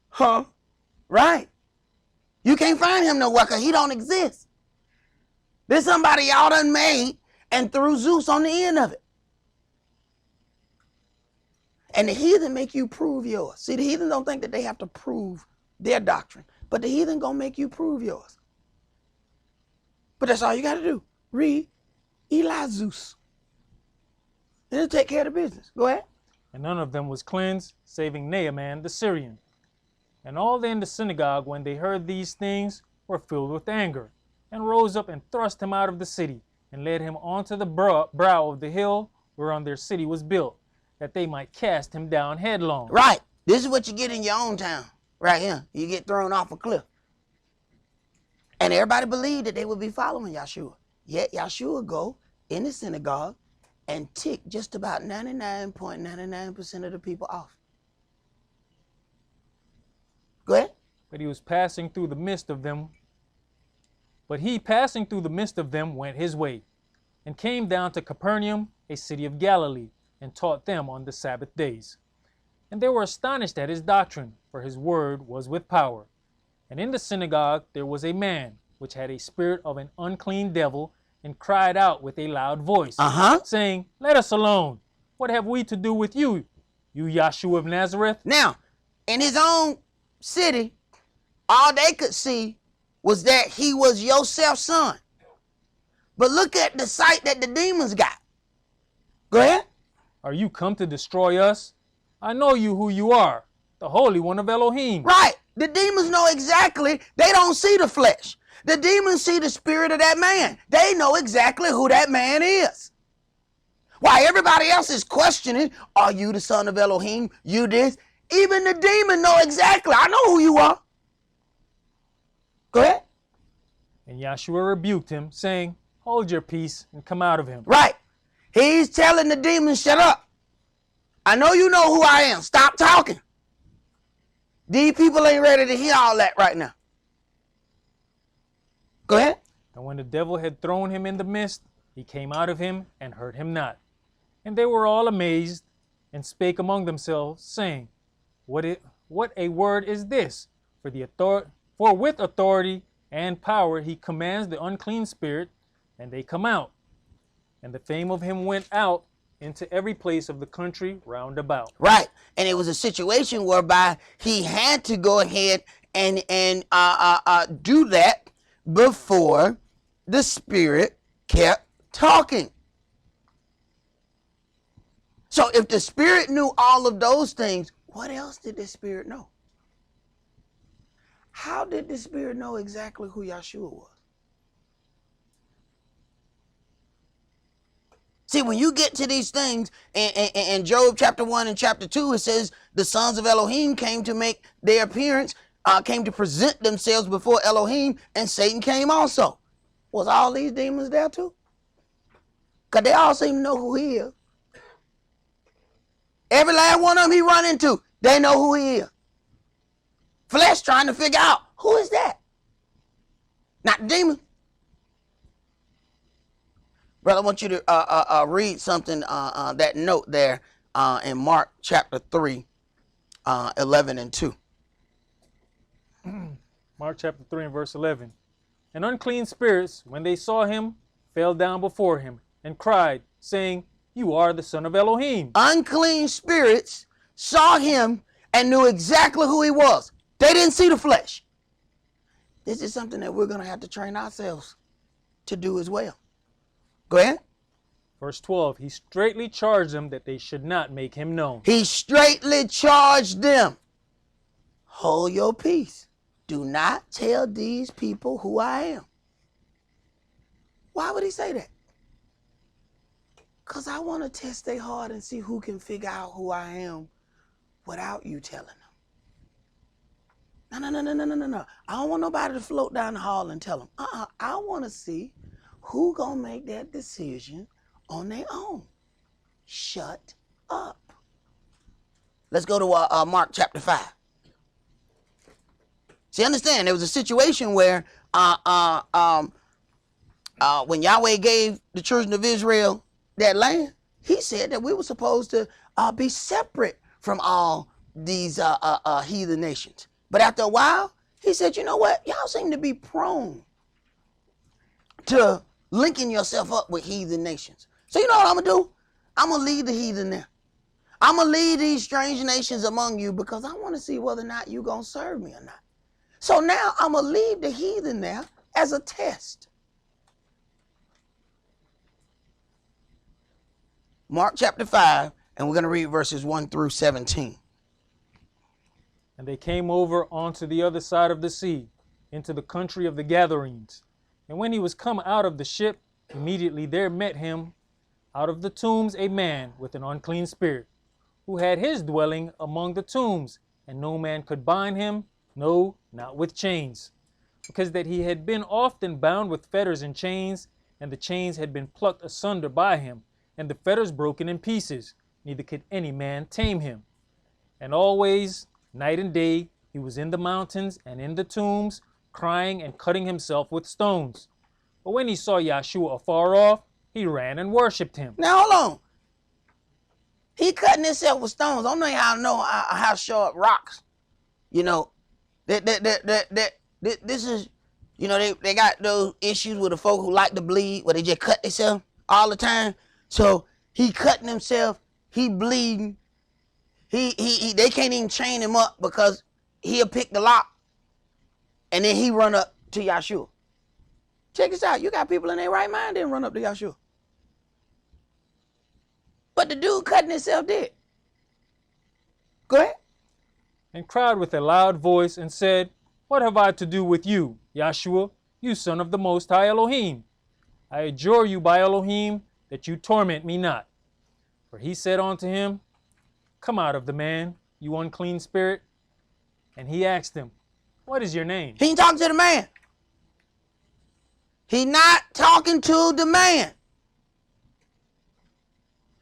Huh? Right. You can't find him nowhere because he don't exist. There's somebody y'all done made and threw Zeus on the end of it. And the heathen make you prove yours. See, the heathen don't think that they have to prove their doctrine, but the heathen gonna make you prove yours. But that's all you gotta do. Read Eli Zeus. And it'll take care of the business. Go ahead. And none of them was cleansed, saving Naaman the Syrian. And all they in the synagogue, when they heard these things, were filled with anger, and rose up and thrust him out of the city, and led him onto the brow of the hill whereon their city was built, that they might cast him down headlong. Right. This is what you get in your own town. Right here. You get thrown off a cliff. And everybody believed that they would be following Yahshua. Yet Yahshua go in the synagogue and tick just about 99.99% of the people off. Go ahead. But he passing through the midst of them, went his way, and came down to Capernaum, a city of Galilee, and taught them on the Sabbath days. And they were astonished at his doctrine, for his word was with power. And in the synagogue there was a man, which had a spirit of an unclean devil, and cried out with a loud voice, saying, Let us alone. What have we to do with you, you Yahshua of Nazareth? Now, in his own city, all they could see was that he was Joseph's son. But look at the sight that the demons got. Go ahead. Are you come to destroy us? I know you who you are, the Holy One of Elohim. Right. The demons know exactly. They don't see the flesh. The demons see the spirit of that man. They know exactly who that man is. While everybody else is questioning, are you the son of Elohim? You this? Even the demon know exactly. I know who you are. Go ahead. And Yahshua rebuked him, saying, Hold your peace and come out of him. Right. He's telling the demon, shut up. I know you know who I am. Stop talking. These people ain't ready to hear all that right now. Go ahead. And when the devil had thrown him in the midst, he came out of him and hurt him not. And they were all amazed and spake among themselves, saying, What a word is this? For with authority and power he commands the unclean spirit, and they come out. And the fame of him went out into every place of the country round about. Right. And it was a situation whereby he had to go ahead and do that before the spirit kept talking. So if the spirit knew all of those things, what else did the spirit know? How did the spirit know exactly who Yeshua was? See, when you get to these things in Job chapter 1 and chapter 2, it says the sons of Elohim came to make their appearance, came to present themselves before Elohim, and Satan came also. Was all these demons there too? Because they all seem to know who he is. Every last one of them he run into, they know who he is. Flesh trying to figure out, who is that? Not the demon. Brother, I want you to read something, that note there in Mark chapter 3, 11 and 2. Mark chapter 3 and verse 11. And unclean spirits, when they saw him, fell down before him and cried, saying, You are the Son of Elohim. Unclean spirits saw him and knew exactly who he was. They didn't see the flesh. This is something that we're going to have to train ourselves to do as well. Go ahead. Verse 12, he straitly charged them that they should not make him known. He straitly charged them. Hold your peace. Do not tell these people who I am. Why would he say that? Because I want to test their heart and see who can figure out who I am without you telling them. No. I don't want nobody to float down the hall and tell them. I want to see who gonna make that decision on their own. Shut up. Let's go to Mark chapter 5. See, understand, there was a situation where when Yahweh gave the children of Israel that land, he said that we were supposed to be separate from all these heathen nations. But after a while, he said, you know what? Y'all seem to be prone to linking yourself up with heathen nations. So you know what I'm going to do? I'm going to lead the heathen there. I'm going to lead these strange nations among you because I want to see whether or not you're going to serve me or not. So now I'm going to leave the heathen there as a test. Mark chapter 5, and we're going to read verses 1 through 17. And they came over onto the other side of the sea, into the country of the Gadarenes. And when he was come out of the ship, immediately there met him out of the tombs a man with an unclean spirit, who had his dwelling among the tombs, and no man could bind him, no, not with chains, because that he had been often bound with fetters and chains, and the chains had been plucked asunder by him, and the fetters broken in pieces, neither could any man tame him. And always, night and day, he was in the mountains and in the tombs, crying and cutting himself with stones. But when he saw Yeshua afar off, he ran and worshipped him. Now hold on. He cutting himself with stones. I don't know how short rocks. You know, this is, you know, they got those issues with the folk who like to bleed, where they just cut themselves all the time. So he cutting himself, he bleeding. They can't even chain him up because he'll pick the lock and then he run up to Yeshua. Check this out. You got people in their right mind didn't run up to Yeshua. But the dude cutting himself did. Go ahead. And cried with a loud voice and said, What have I to do with you, Yeshua, you son of the Most High Elohim? I adjure you by Elohim that you torment me not. For he said unto him, Come out of the man, you unclean spirit. And he asked him, What is your name? He ain't talking to the man. He not talking to the man.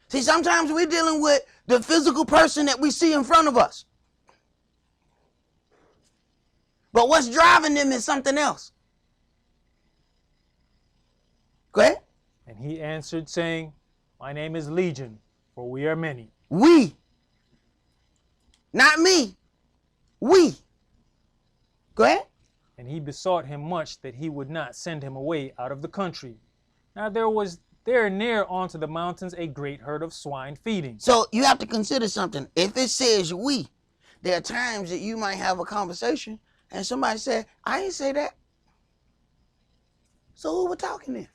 See, sometimes we're dealing with the physical person that we see in front of us. But what's driving them is something else. he answered, saying, My name is Legion, for we are many. We. Not me. We. Go ahead. And he besought him much that he would not send him away out of the country. Now there was there near unto the mountains a great herd of swine feeding. So you have to consider something. If it says we, there are times that you might have a conversation and somebody said, I didn't say that. So who were talking then?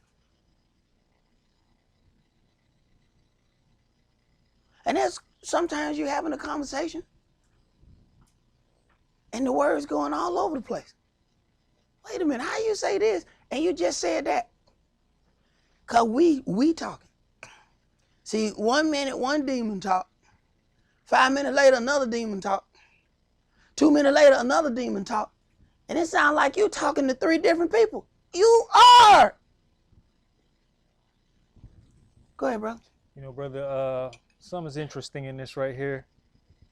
And that's sometimes you're having a conversation and the words going all over the place. Wait a minute, how you say this and you just said that? Because we talking. See, 1 minute, one demon talk. 5 minutes later, another demon talk. 2 minutes later, another demon talk. And it sounds like you talking to 3 different people. You are. Go ahead, brother. You know, brother, something's interesting in this right here.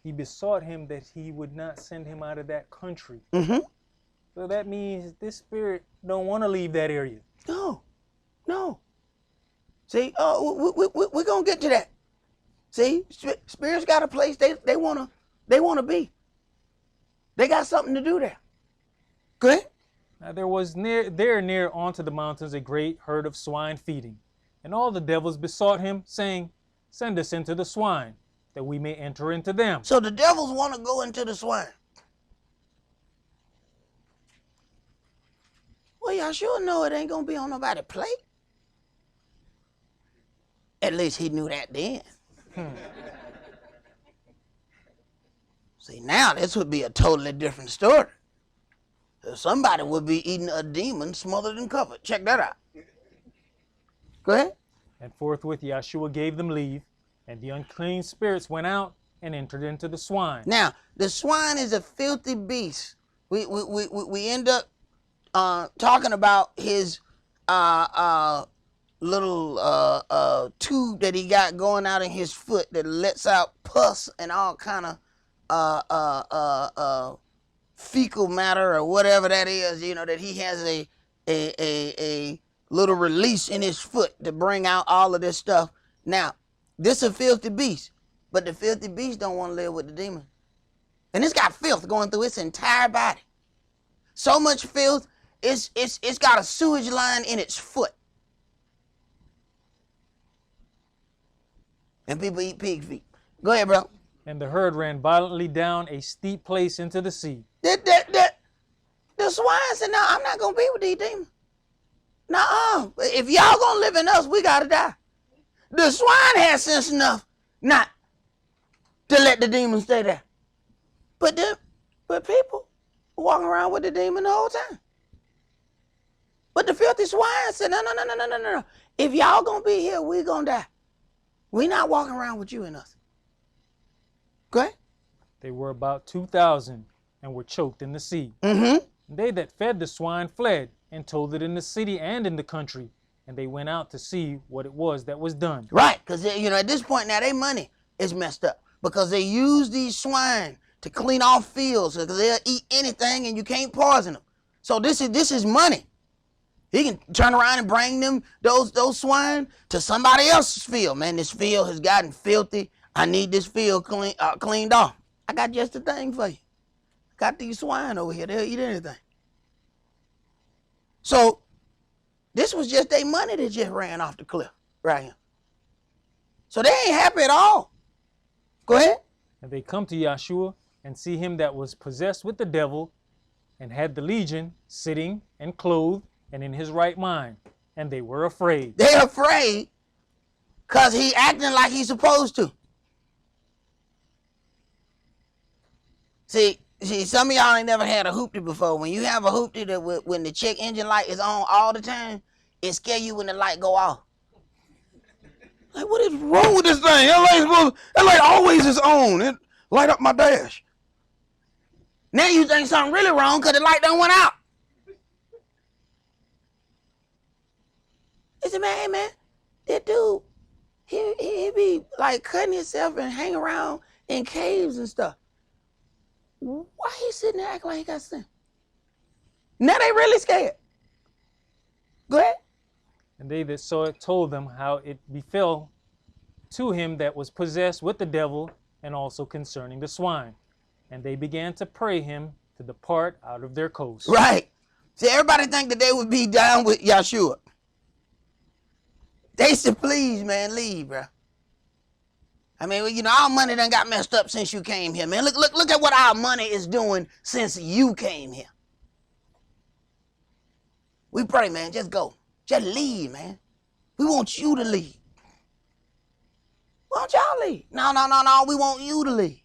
He besought him that he would not send him out of that country. Mm-hmm. So that means this spirit don't want to leave that area. No. See, we're going to get to that. See, spirits got a place they want to be. They got something to do there. Go ahead. Now there was near unto the mountains a great herd of swine feeding. And all the devils besought him, saying, Send us into the swine, that we may enter into them. So the devils want to go into the swine. Well, y'all sure know it ain't going to be on nobody's plate. At least he knew that then. See, now this would be a totally different story. Somebody would be eating a demon smothered and covered. Check that out. Go ahead. And forthwith Yahshua gave them leave, and the unclean spirits went out and entered into the swine. Now, the swine is a filthy beast. We end up talking about his little tube that he got going out in his foot that lets out pus and all kind of fecal matter or whatever that is, you know, that he has a little release in his foot to bring out all of this stuff. Now, this is a filthy beast, but the filthy beast don't want to live with the demon. And it's got filth going through its entire body. So much filth, it's got a sewage line in its foot. And people eat pig feet. Go ahead, bro. And the herd ran violently down a steep place into the sea. The swine said, no, I'm not going to be with these demons. Nuh-uh. If y'all going to live in us, we got to die. The swine has sense enough not to let the demon stay there. But people walking around with the demon the whole time. But the filthy swine said, no. If y'all going to be here, we going to die. We not walking around with you and us. Go ahead. They were about 2,000 and were choked in the sea. Mm-hmm. They that fed the swine fled and told it in the city and in the country. And they went out to see what it was that was done. Right, because, you know, at this point now, their money is messed up. Because they use these swine to clean off fields. Because they'll eat anything and you can't poison them. So this is money. He can turn around and bring them, those swine, to somebody else's field. Man, this field has gotten filthy. I need this field cleaned off. I got just the thing for you. Got these swine over here. They'll eat anything. So this was just their money that just ran off the cliff right here. So they ain't happy at all. Go ahead. And they come to Yahshua and see him that was possessed with the devil and had the legion sitting and clothed and in his right mind. And they were afraid. They're afraid because he acting like he's supposed to. See, some of y'all ain't never had a hoopty before. When you have a hoopty, that when the check engine light is on all the time, it scare you when the light go off. Like, what is wrong with this thing? That light always is on. It light up my dash. Now you think something really wrong because the light done went out. I said, man, that dude, he be like cutting himself and hang around in caves and stuff. Why he sitting there acting like he got sin? Now they really scared. Go ahead. And they that saw it told them how it befell to him that was possessed with the devil, and also concerning the swine. And they began to pray him to depart out of their coast. Right. See, everybody think that they would be down with Yeshua. They said, please, man, leave, bro. I mean, you know, our money done got messed up since you came here, man. Look at what our money is doing since you came here. We pray, man, just go. Just leave, man. We want you to leave. Why don't y'all leave? No, we want you to leave.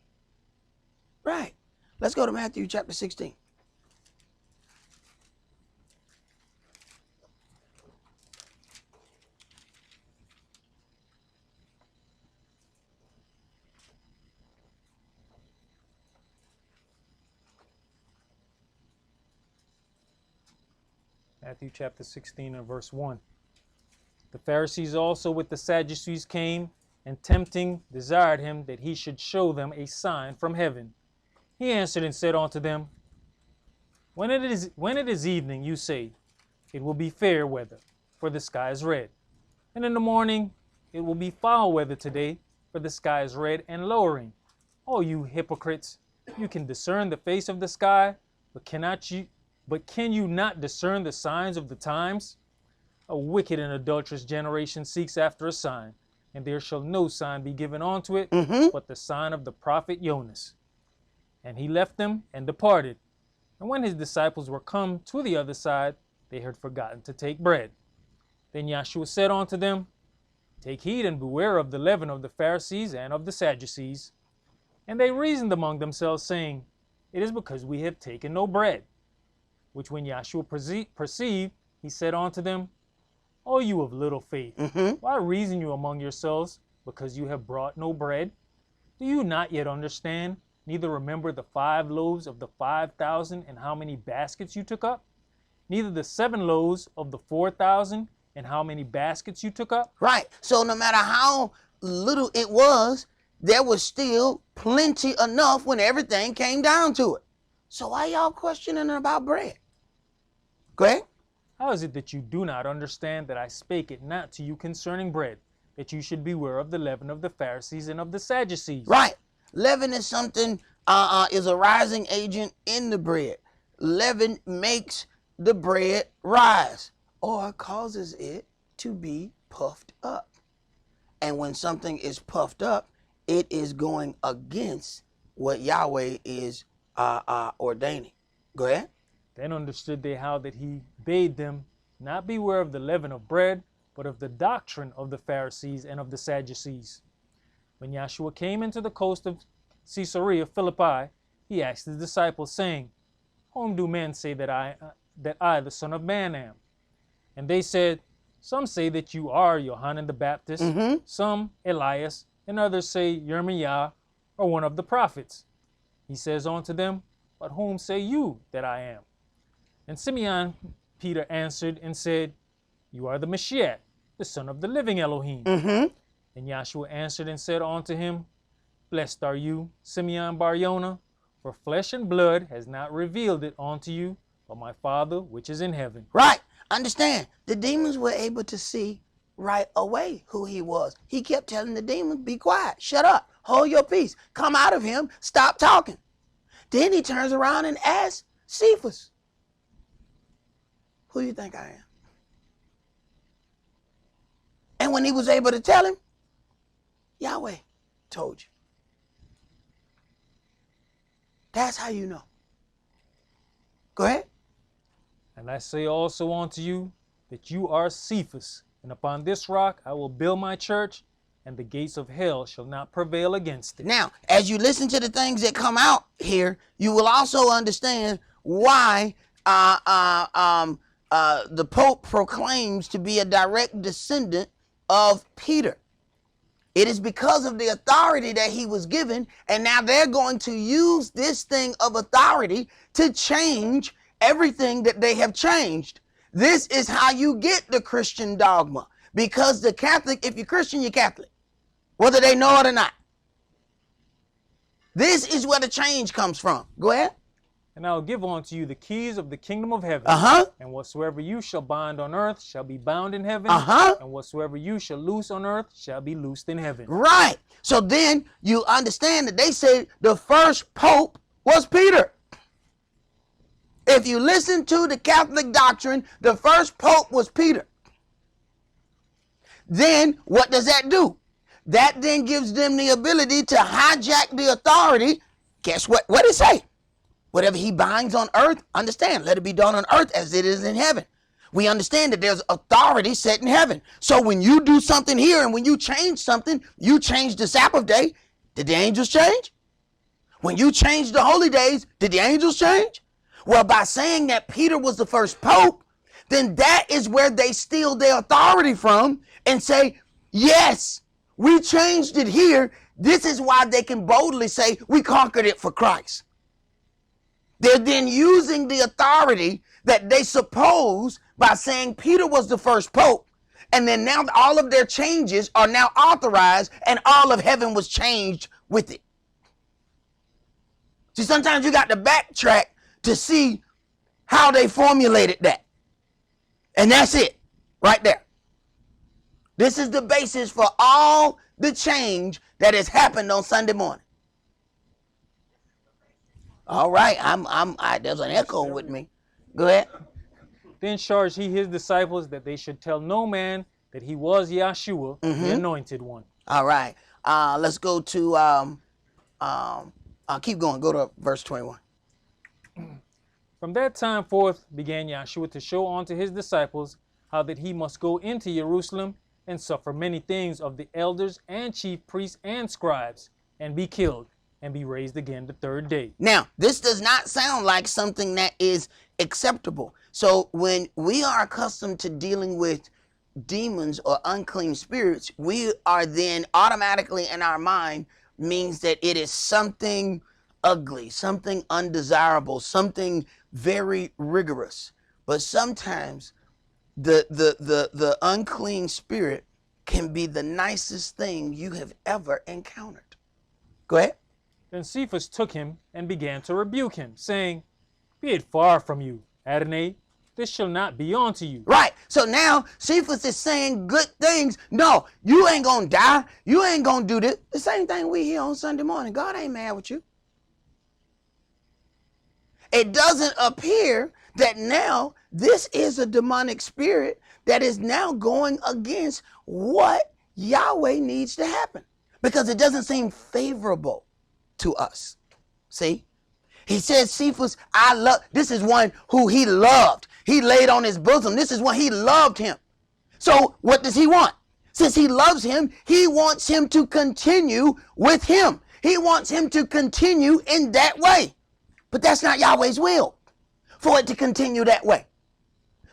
Right. Let's go to Matthew chapter 16. Matthew chapter 16 and verse 1. The Pharisees also with the Sadducees came, and tempting desired him that he should show them a sign from heaven. He answered and said unto them, When it is evening, you say, it will be fair weather, for the sky is red. And in the morning, it will be foul weather today, for the sky is red and lowering. O you hypocrites, you can discern the face of the sky, but can you not discern the signs of the times? A wicked and adulterous generation seeks after a sign, and there shall no sign be given unto it, but the sign of the prophet Jonas. And he left them and departed. And when his disciples were come to the other side, they had forgotten to take bread. Then Yahshua said unto them, Take heed and beware of the leaven of the Pharisees and of the Sadducees. And they reasoned among themselves, saying, It is because we have taken no bread. Which when Yahshua perceived, he said unto them, O you of little faith, why reason you among yourselves, because you have brought no bread? Do you not yet understand, neither remember the 5 loaves of the 5,000 and how many baskets you took up? Neither the 7 loaves of the 4,000 and how many baskets you took up? Right. So no matter how little it was, there was still plenty enough when everything came down to it. So why y'all questioning about bread? Go ahead. How is it that you do not understand that I spake it not to you concerning bread, that you should beware of the leaven of the Pharisees and of the Sadducees? Right. Leaven is something, is a rising agent in the bread. Leaven makes the bread rise or causes it to be puffed up. And when something is puffed up, it is going against what Yahweh is ordaining. Go ahead. Then understood they how that he bade them not beware of the leaven of bread, but of the doctrine of the Pharisees and of the Sadducees. When Yahshua came into the coast of Caesarea Philippi, he asked his disciples, saying, Whom do men say that I, the Son of Man, am? And they said, Some say that you are Yohanan the Baptist, some Elias, and others say Yirmiah, or one of the prophets. He says unto them, But whom say you that I am? And Simeon Peter answered and said, You are the Mashiach, the Son of the living Elohim. And Yahshua answered and said unto him, Blessed are you, Simeon Bar-Yonah, for flesh and blood has not revealed it unto you, but my Father which is in heaven. Right. Understand, the demons were able to see right away who he was. He kept telling the demons, be quiet, shut up, hold your peace, come out of him, stop talking. Then he turns around and asks Cephas, who do you think I am? And when he was able to tell him, Yahweh told you. That's how you know. Go ahead. And I say also unto you that you are Cephas, and upon this rock I will build my church, and the gates of hell shall not prevail against it. Now, as you listen to the things that come out here, you will also understand why the Pope proclaims to be a direct descendant of Peter. It is because of the authority that he was given, and now they're going to use this thing of authority to change everything that they have changed. This is how you get the Christian dogma, because the Catholic, if you're Christian, you're Catholic, whether they know it or not. This is where the change comes from. Go ahead. And I will give unto you the keys of the kingdom of heaven. Uh-huh. And whatsoever you shall bind on earth shall be bound in heaven. Uh-huh. And whatsoever you shall loose on earth shall be loosed in heaven. Right. So then you understand that they say the first pope was Peter. If you listen to the Catholic doctrine, the first pope was Peter. Then what does that do? That then gives them the ability to hijack the authority. Guess what? What did it say? Whatever he binds on earth, understand, let it be done on earth as it is in heaven. We understand that there's authority set in heaven. So when you do something here and when you change something, you change the Sabbath day, did the angels change? When you change the holy days, did the angels change? Well, by saying that Peter was the first pope, then that is where they steal their authority from and say, yes, we changed it here. This is why they can boldly say we conquered it for Christ. They're then using the authority that they suppose by saying Peter was the first pope. And then now all of their changes are now authorized and all of heaven was changed with it. See, sometimes you got to backtrack to see how they formulated that. And that's it right there. This is the basis for all the change that has happened on Sunday morning. All right, there's an echo with me. Go ahead. Then charged he his disciples that they should tell no man that he was Yahshua, the anointed one. All right, let's go to, keep going. Go to verse 21. From that time forth began Yahshua to show unto his disciples how that he must go into Jerusalem and suffer many things of the elders and chief priests and scribes, and be killed, and be raised again the third day. Now, this does not sound like something that is acceptable. So when we are accustomed to dealing with demons or unclean spirits, we are then automatically in our mind means that it is something ugly, something undesirable, something very rigorous. But sometimes the unclean spirit can be the nicest thing you have ever encountered. Go ahead. Then Cephas took him and began to rebuke him, saying, Be it far from you, Adonai, this shall not be unto you. Right. So now Cephas is saying good things. No, you ain't gonna die. You ain't gonna do this. The same thing we hear on Sunday morning. God ain't mad with you. It doesn't appear that now this is a demonic spirit that is now going against what Yahweh needs to happen, because it doesn't seem favorable to us. See, he says, Cephas, this is one who he loved. He laid on his bosom. This is one he loved him. So what does he want? Since he loves him, he wants him to continue with him. He wants him to continue in that way. But that's not Yahweh's will for it to continue that way.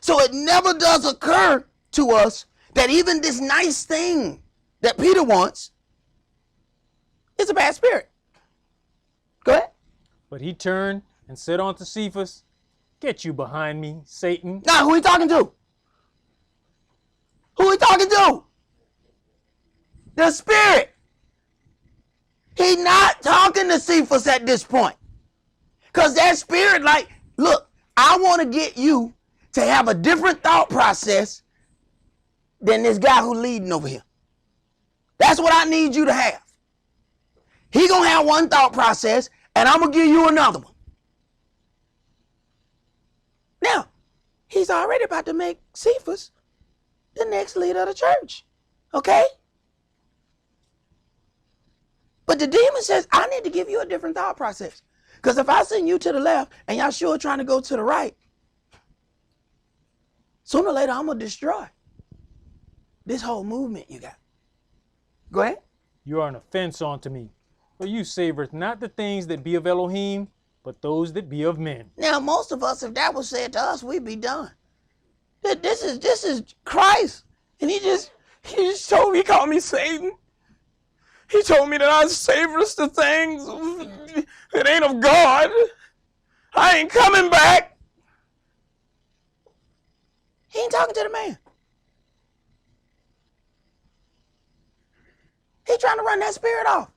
So it never does occur to us that even this nice thing that Peter wants is a bad spirit. Go ahead. But he turned and said unto Cephas, Get you behind me, Satan. Now, who he talking to? Who he talking to? The spirit. He not talking to Cephas at this point. Because that spirit, like, look, I want to get you to have a different thought process than this guy who leading over here. That's what I need you to have. He going to have one thought process, and I'm going to give you another one. Now, he's already about to make Cephas the next leader of the church. Okay? But the demon says, I need to give you a different thought process. Because if I send you to the left and y'all sure trying to go to the right, sooner or later I'm going to destroy this whole movement you got. Go ahead. You are an offense unto me, for you savoreth not the things that be of Elohim, but those that be of men. Now, most of us, if that was said to us, we'd be done. This is Christ. And he just told me, he called me Satan. He told me that I savoreth the things that ain't of God. I ain't coming back. He ain't talking to the man. He trying to run that spirit off.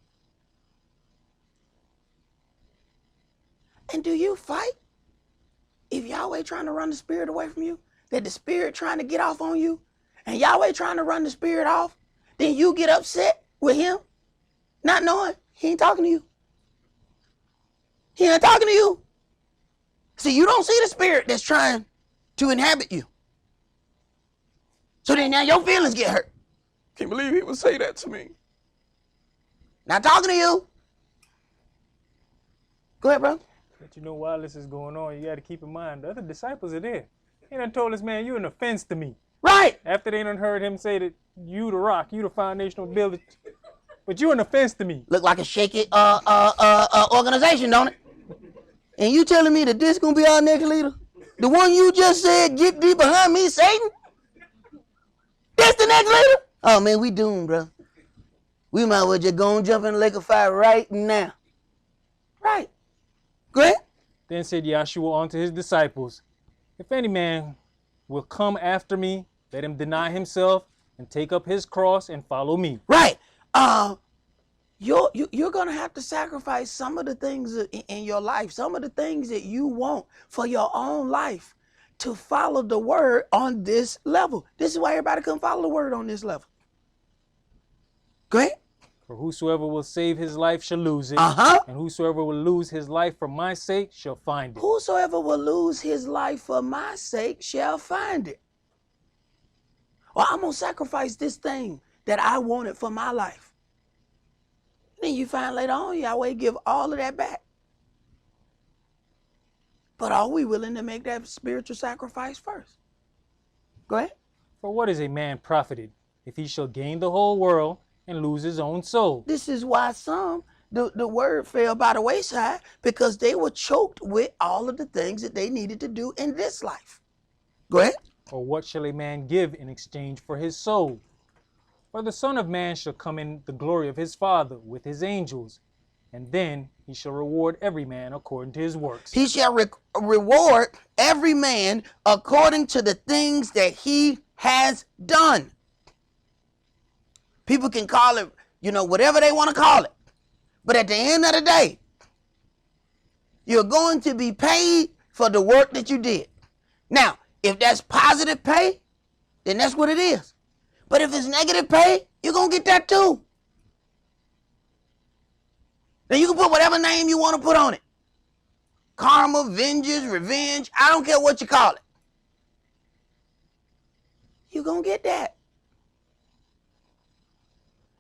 And do you fight if Yahweh trying to run the spirit away from you? That the spirit trying to get off on you? And Yahweh trying to run the spirit off? Then you get upset with him? Not knowing he ain't talking to you. He ain't talking to you. See, you don't see the spirit that's trying to inhabit you. So then now your feelings get hurt. Can't believe he would say that to me. Not talking to you. Go ahead, bro. But you know, while this is going on, you got to keep in mind, the other disciples are there. He done told this man, you're an offense to me. Right. After they done heard him say that you the rock, you the foundational builder, but you're an offense to me. Look like a shaky organization, don't it? And you telling me that this gonna be our next leader? The one you just said, get thee behind me, Satan? That's the next leader? Oh man, we doomed, bro. We might as well just go and jump in the lake of fire right now. Right. Go ahead. Then said Yahshua unto his disciples, if any man will come after me, let him deny himself and take up his cross and follow me. Right. You're going to have to sacrifice some of the things in your life, some of the things that you want for your own life to follow the word on this level. This is why everybody couldn't follow the word on this level. Go ahead. For whosoever will save his life shall lose it. And whosoever will lose his life for my sake shall find it. Whosoever will lose his life for my sake shall find it. Or I'm going to sacrifice this thing that I wanted for my life. Then you find later on, Yahweh give all of that back. But are we willing to make that spiritual sacrifice first? Go ahead. For what is a man profited if he shall gain the whole world and lose his own soul? This is why some, the word fell by the wayside, because they were choked with all of the things that they needed to do in this life. Go ahead. Or what shall a man give in exchange for his soul? For the Son of Man shall come in the glory of his Father with his angels, and then he shall reward every man according to his works. He shall reward every man according to the things that he has done. People can call it, whatever they want to call it. But at the end of the day, you're going to be paid for the work that you did. Now, if that's positive pay, then that's what it is. But if it's negative pay, you're going to get that too. Now you can put whatever name you want to put on it. Karma, vengeance, revenge, I don't care what you call it. You're going to get that.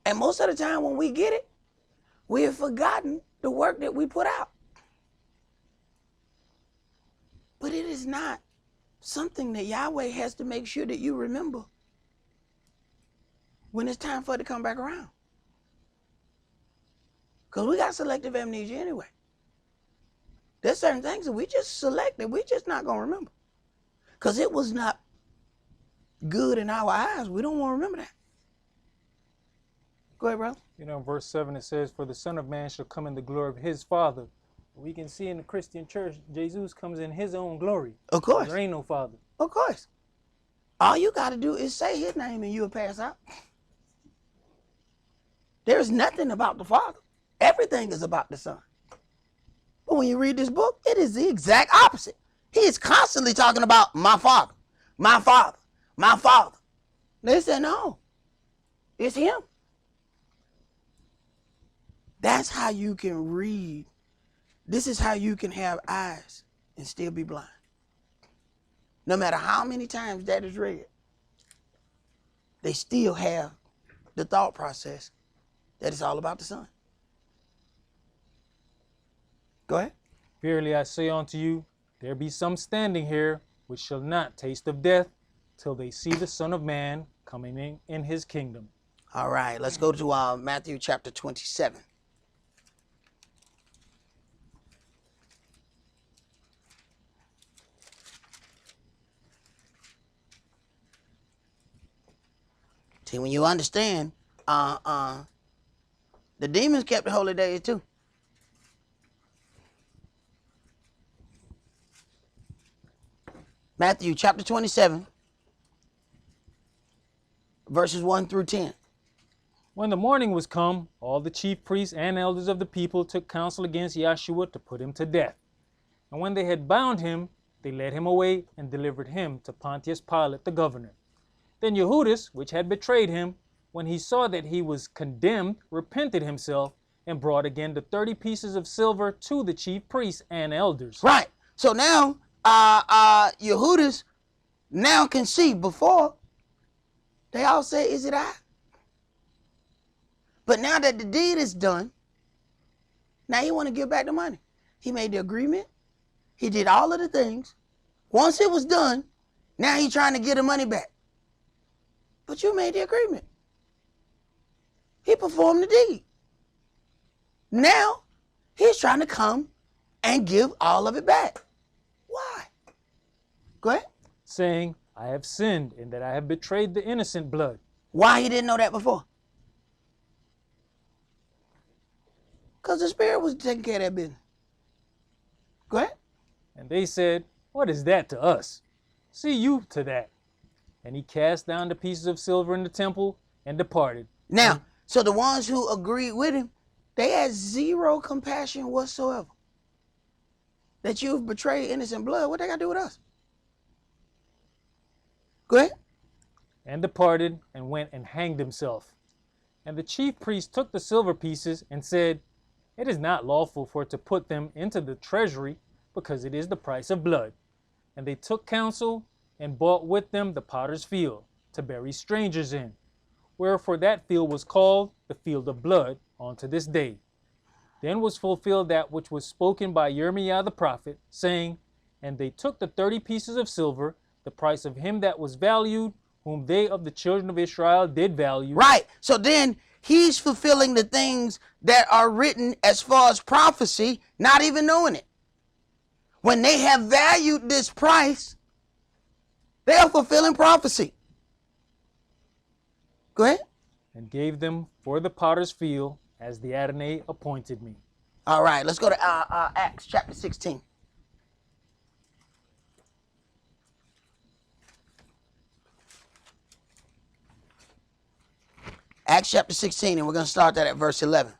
And most of the time when we get it, we have forgotten the work that we put out. But it is not something that Yahweh has to make sure that you remember when it's time for it to come back around. Because we got selective amnesia anyway. There's certain things that we just select that we're just not going to remember. Because it was not good in our eyes. We don't want to remember that. Go ahead, bro. In verse 7 it says, for the Son of Man shall come in the glory of his Father. We can see in the Christian church, Jesus comes in his own glory. Of course. There ain't no Father. Of course. All you got to do is say his name and you'll pass out. There's nothing about the Father. Everything is about the Son. But when you read this book, it is the exact opposite. He is constantly talking about my Father, my Father, my Father. They said, no, it's him. That's how you can read. This is how you can have eyes and still be blind. No matter how many times that is read, they still have the thought process that it's all about the Son. Go ahead. Verily I say unto you, there be some standing here which shall not taste of death till they see the Son of Man coming in his kingdom. All right, let's go to Matthew chapter 27. See, when you understand, the demons kept the holy days too. Matthew chapter 27, verses 1 through 10. When the morning was come, all the chief priests and elders of the people took counsel against Yahshua to put him to death. And when they had bound him, they led him away and delivered him to Pontius Pilate the governor. Then Jehudas, which had betrayed him, when he saw that he was condemned, repented himself and brought again the 30 pieces of silver to the chief priests and elders. Right. So now, Yehudas now can see. Before, they all say, is it I? But now that the deed is done, now he want to give back the money. He made the agreement. He did all of the things. Once it was done, now he's trying to get the money back. But you made the agreement. He performed the deed. Now, he's trying to come and give all of it back. Why? Go ahead. Saying, I have sinned in that I have betrayed the innocent blood. Why he didn't know that before? Because the Spirit was taking care of that business. Go ahead. And they said, what is that to us? See you to that. And he cast down the pieces of silver in the temple and departed. Now, so the ones who agreed with him, they had zero compassion whatsoever. That you've betrayed innocent blood, what they got to do with us? Go ahead. And departed and went and hanged himself. And the chief priest took the silver pieces and said, it is not lawful for to put them into the treasury, because it is the price of blood. And they took counsel and bought with them the potter's field to bury strangers in, wherefore that field was called the field of blood unto this day. Then was fulfilled that which was spoken by Jeremiah the prophet, saying, and they took the 30 pieces of silver, the price of him that was valued, whom they of the children of Israel did value. Right. So then he's fulfilling the things that are written as far as prophecy, not even knowing it. When they have valued this price, they are fulfilling prophecy. Go ahead. And gave them for the potter's field, as the Adonai appointed me. All right, let's go to Acts chapter 16. Acts chapter 16, and we're going to start that at verse 11.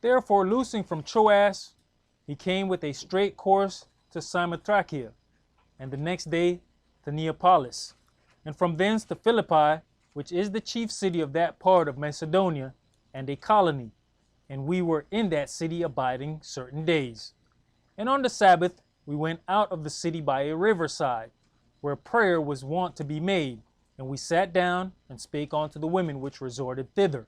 Therefore, loosing from Troas, he came with a straight course to Samothracia, and the next day to Neapolis, and from thence to Philippi, which is the chief city of that part of Macedonia, and a colony. And we were in that city abiding certain days. And on the Sabbath we went out of the city by a riverside, where prayer was wont to be made, and we sat down and spake unto the women which resorted thither.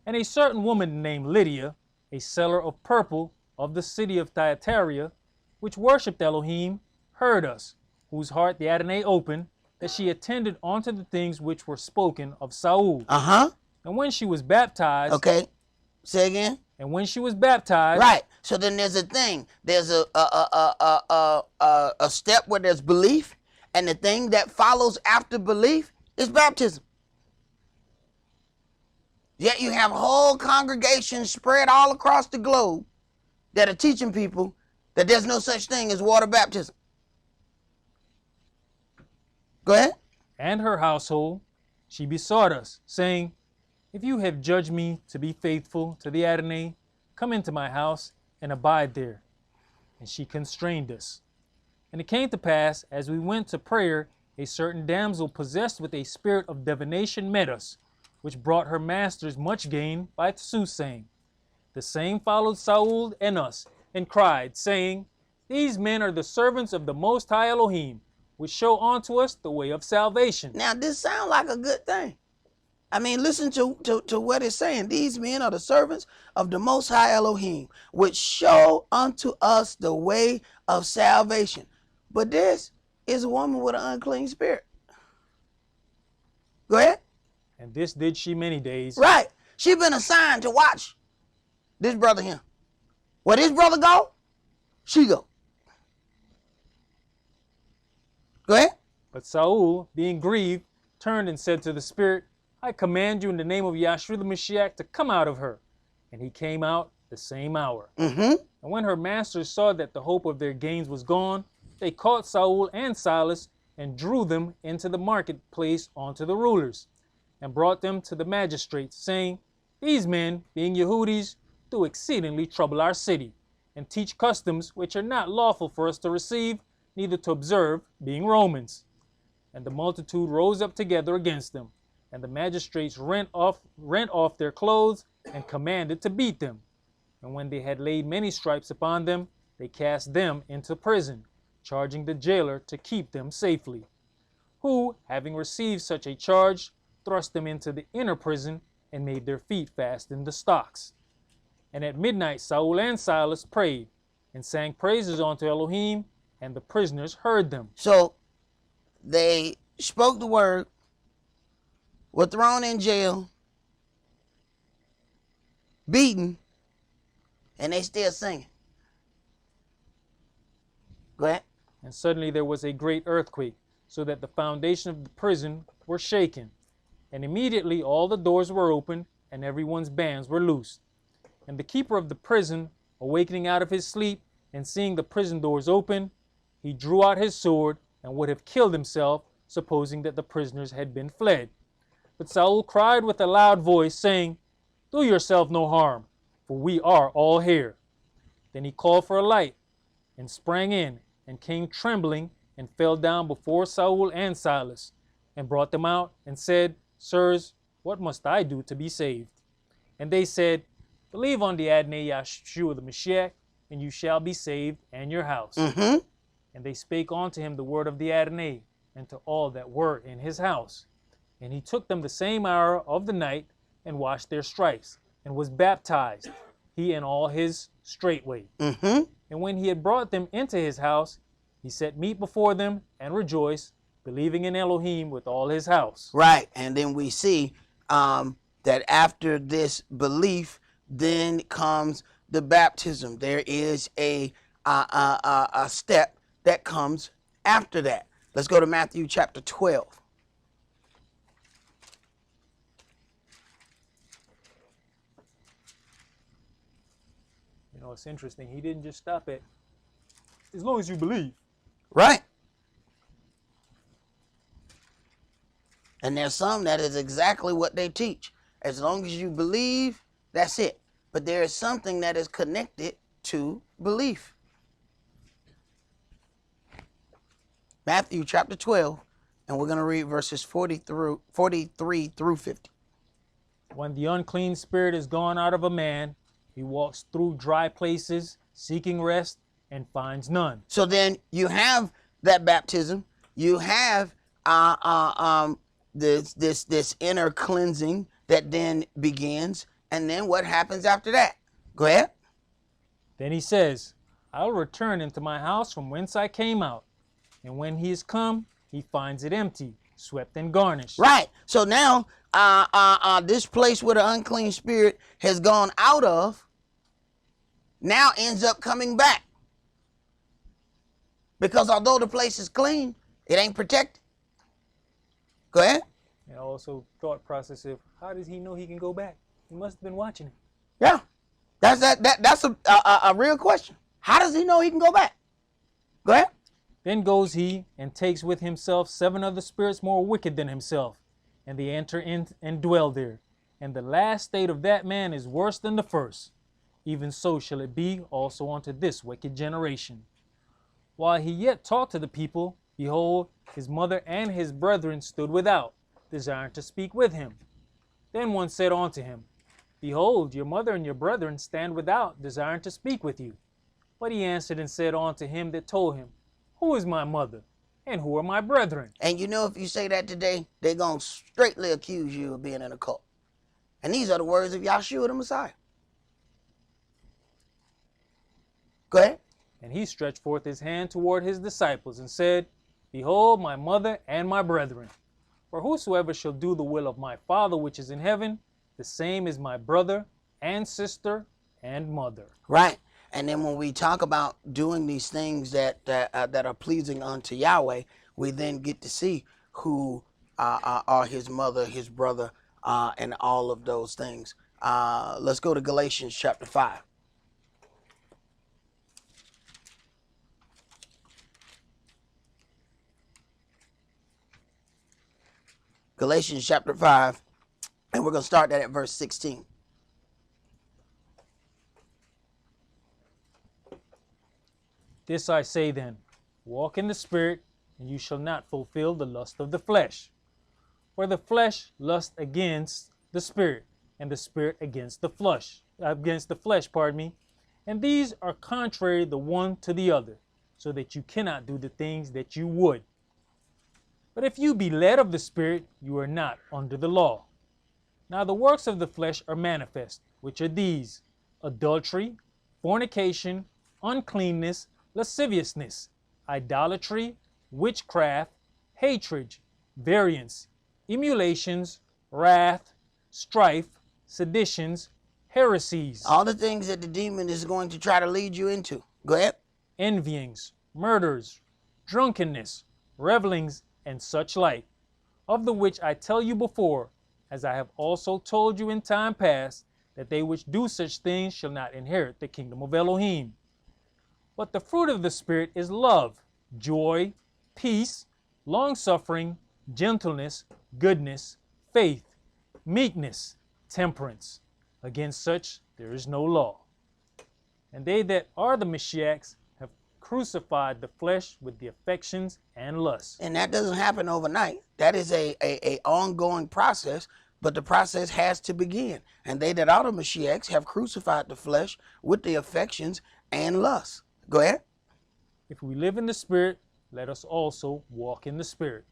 And a certain woman named Lydia, a seller of purple of the city of Thyatira, which worshipped Elohim, heard us, whose heart the Adonai opened, that she attended unto the things which were spoken of Saul. And when she was baptized. Okay, say again. And when she was baptized. Right. So then there's a thing. There's a step where there's belief, and the thing that follows after belief is baptism. Yet you have whole congregations spread all across the globe that are teaching people that there's no such thing as water baptism. Go ahead. And her household, she besought us, saying, if you have judged me to be faithful to the Adonai, come into my house and abide there. And she constrained us. And it came to pass, as we went to prayer, a certain damsel possessed with a spirit of divination met us, which brought her masters much gain by soothsaying. The same followed Saul and us, and cried, saying, these men are the servants of the Most High Elohim, which show unto us the way of salvation. Now, this sounds like a good thing. I mean, listen to what it's saying. These men are the servants of the Most High Elohim, which show unto us the way of salvation. But this is a woman with an unclean spirit. Go ahead. And this did she many days. Right. She been assigned to watch this brother here. Where this brother go, she go. Go ahead. But Saul, being grieved, turned and said to the spirit, I command you in the name of Yahshua the Mashiach to come out of her. And he came out the same hour. And when her masters saw that the hope of their gains was gone, they caught Saul and Silas and drew them into the marketplace unto the rulers, and brought them to the magistrates, saying, These men, being Yehudis, do exceedingly trouble our city, and teach customs which are not lawful for us to receive, neither to observe, being Romans. And the multitude rose up together against them, and the magistrates rent off their clothes, and commanded to beat them. And when they had laid many stripes upon them, they cast them into prison, charging the jailer to keep them safely. Who, having received such a charge, thrust them into the inner prison, and made their feet fast in the stocks. And at midnight Saul and Silas prayed, and sang praises unto Elohim, and the prisoners heard them. So they spoke the word, were thrown in jail, beaten, and they still singing. Go ahead. And suddenly there was a great earthquake, so that the foundation of the prison were shaken. And immediately all the doors were opened, and everyone's bands were loosed. And the keeper of the prison, awakening out of his sleep, and seeing the prison doors open, he drew out his sword, and would have killed himself, supposing that the prisoners had been fled. But Saul cried with a loud voice, saying, Do yourself no harm, for we are all here. Then he called for a light, and sprang in, and came trembling, and fell down before Saul and Silas, and brought them out, and said, Sirs, what must I do to be saved? And they said, Believe on the Adonai Yeshua the Mashiach, and you shall be saved, and your house. Mm-hmm. And they spake unto him the word of the Adonai, and to all that were in his house. And he took them the same hour of the night, and washed their stripes, and was baptized, he and all his straightway. Mm-hmm. And when he had brought them into his house, he set meat before them, and rejoiced, believing in Elohim with all his house. Right. And then we see that after this belief, then comes the baptism. There is a step that comes after that. Let's go to Matthew chapter 12. You know, it's interesting. He didn't just stop at, as long as you believe. Right. And there's some that is exactly what they teach. As long as you believe, that's it. But there is something that is connected to belief. Matthew chapter 12, and we're going to read verses 43 through 50. When the unclean spirit is gone out of a man, he walks through dry places, seeking rest, and finds none. So then you have that baptism. You have this inner cleansing that then begins. And then what happens after that? Go ahead. Then he says, I'll return into my house from whence I came out. And when he is come, he finds it empty, swept and garnished. Right. So now this place where the unclean spirit has gone out of now ends up coming back. Because although the place is clean, it ain't protected. Go ahead. And also thought process of, how does he know he can go back? He must have been watching him. Yeah. That's a real question. How does he know he can go back? Go ahead. Then goes he and takes with himself 7 other spirits more wicked than himself, and they enter in and dwell there. And the last state of that man is worse than the first. Even so shall it be also unto this wicked generation. While he yet talked to the people, behold, his mother and his brethren stood without, desiring to speak with him. Then one said unto him, Behold, your mother and your brethren stand without, desiring to speak with you. But he answered and said unto him that told him, Who is my mother, and who are my brethren? And you know, if you say that today, they're going to straightly accuse you of being in a cult. And these are the words of Yeshua the Messiah. Go ahead. And he stretched forth his hand toward his disciples and said, Behold, my mother and my brethren. For whosoever shall do the will of my Father which is in heaven, the same is my brother and sister and mother. Right. And then when we talk about doing these things that are pleasing unto Yahweh, we then get to see who are his mother, his brother, and all of those things. Let's go to Galatians chapter 5. Galatians chapter 5, and we're going to start that at verse 16. This I say then, walk in the Spirit, and you shall not fulfill the lust of the flesh. For the flesh lusts against the Spirit, and the Spirit against the flesh, and these are contrary the one to the other, so that you cannot do the things that you would. But if you be led of the Spirit, you are not under the law. Now the works of the flesh are manifest, which are these: adultery, fornication, uncleanness, lasciviousness, idolatry, witchcraft, hatred, variance, emulations, wrath, strife, seditions, heresies, All the things that the demon is going to try to lead you into. Go ahead. envyings, murders, drunkenness, revelings, and such like, of the which I tell you before, as I have also told you in time past, that they which do such things shall not inherit the kingdom of Elohim. But the fruit of the Spirit is love, joy, peace, long-suffering, gentleness, goodness, faith, meekness, temperance. Against such there is no law. And they that are the Mashiachs have crucified the flesh with the affections and lusts. And that doesn't happen overnight. That is a ongoing process, but the process has to begin. And they that are the Mashiachs have crucified the flesh with the affections and lusts. Go ahead. If we live in the Spirit, let us also walk in the Spirit.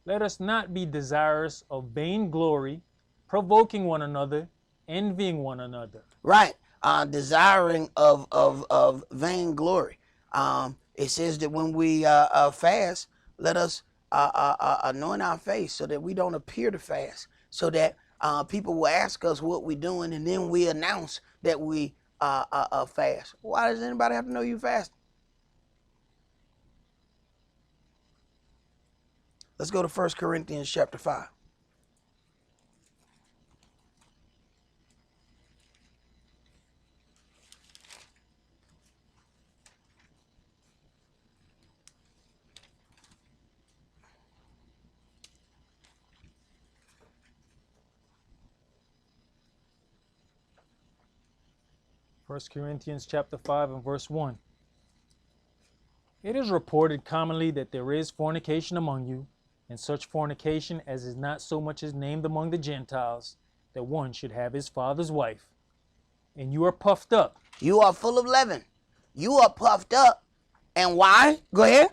Let us not be desirous of vain glory, provoking one another, envying one another. Right. Desiring of vain glory. It says that when we fast, let us anoint our face so that we don't appear to fast, so that people will ask us what we're doing, and then we announce that we fast. Why does anybody have to know you fast? Let's go to 1 Corinthians chapter 5. First Corinthians chapter 5 and verse 1. It is reported commonly that there is fornication among you, and such fornication as is not so much as named among the Gentiles, that one should have his father's wife. And you are puffed up. You are full of leaven. You are puffed up. And why? Go ahead.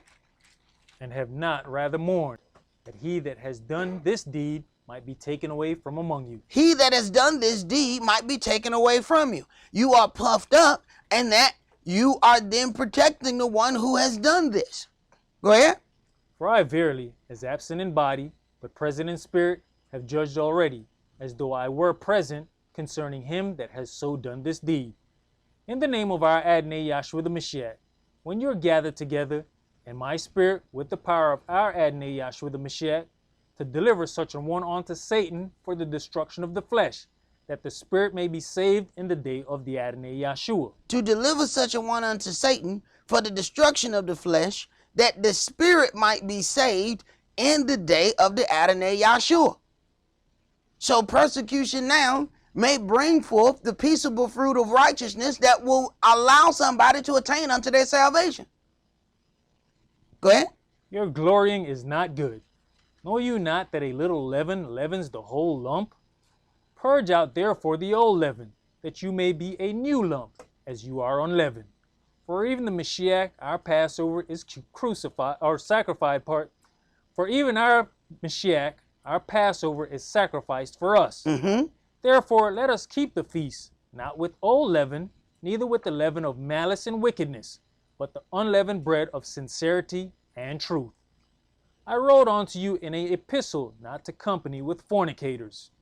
And have not rather mourned, that he that has done this deed might be taken away from among you. He that has done this deed might be taken away from you. You are puffed up, and that you are then protecting the one who has done this. Go ahead. For I verily, as absent in body, but present in spirit, have judged already, as though I were present, concerning him that has so done this deed. In the name of our Adonai Yahshua the Mashiach, when you are gathered together, in my spirit, with the power of our Adonai Yahshua the Mashiach, to deliver such a one unto Satan for the destruction of the flesh, that the spirit may be saved in the day of the Adonai Yahshua. To deliver such a one unto Satan for the destruction of the flesh, that the spirit might be saved in the day of the Adonai Yahshua. So persecution now may bring forth the peaceable fruit of righteousness that will allow somebody to attain unto their salvation. Go ahead. Your glorying is not good. Know you not that a little leaven leavens the whole lump? Purge out therefore the old leaven, that you may be a new lump, as you are unleavened. For even the Mashiach, our Passover, is crucified, or sacrificed part. For even our Mashiach, our Passover, is sacrificed for us. Therefore, let us keep the feast, not with old leaven, neither with the leaven of malice and wickedness, but the unleavened bread of sincerity and truth. I wrote unto you in an epistle not to company with fornicators,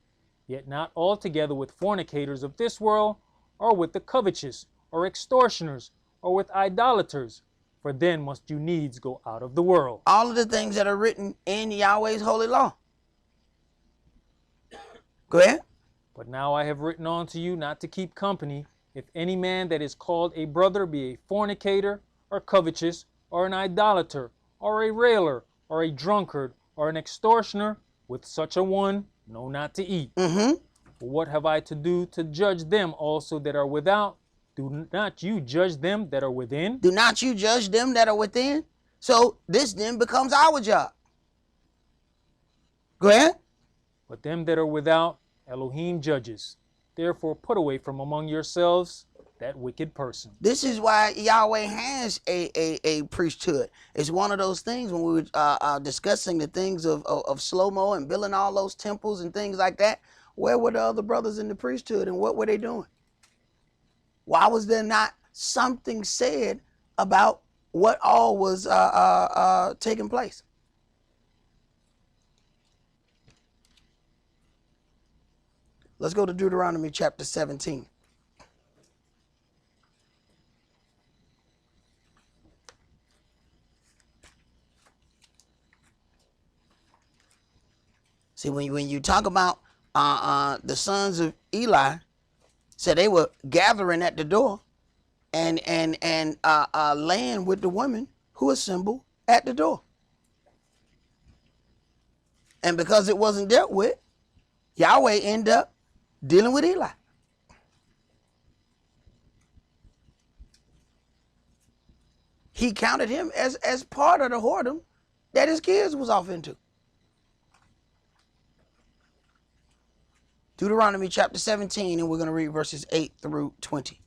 yet not altogether with fornicators of this world, or with the covetous, or extortioners, or with idolaters, for then must you needs go out of the world. All of the things that are written in Yahweh's holy law. Go ahead. But now I have written unto you not to keep company, if any man that is called a brother be a fornicator, or covetous, or an idolater, or a railer, or a drunkard, or an extortioner, with such a one, know not to eat. For what have I to do to judge them also that are without? Do not you judge them that are within? Do not you judge them that are within? So this then becomes our job. Go ahead. But them that are without, Elohim judges. Therefore put away from among yourselves that wicked person. This is why Yahweh has a priesthood. It's one of those things when we were discussing the things of slow-mo and building all those temples and things like that. Where were the other brothers in the priesthood and what were they doing? Why was there not something said about what all was taking place? Let's go to Deuteronomy chapter 17. See, when you talk about the sons of Eli, so they were gathering at the door and laying with the women who assembled at the door. And because it wasn't dealt with, Yahweh ended up dealing with Eli. He counted him as part of the whoredom that his kids was off into. Deuteronomy chapter 17, and we're going to read verses 8 through 20.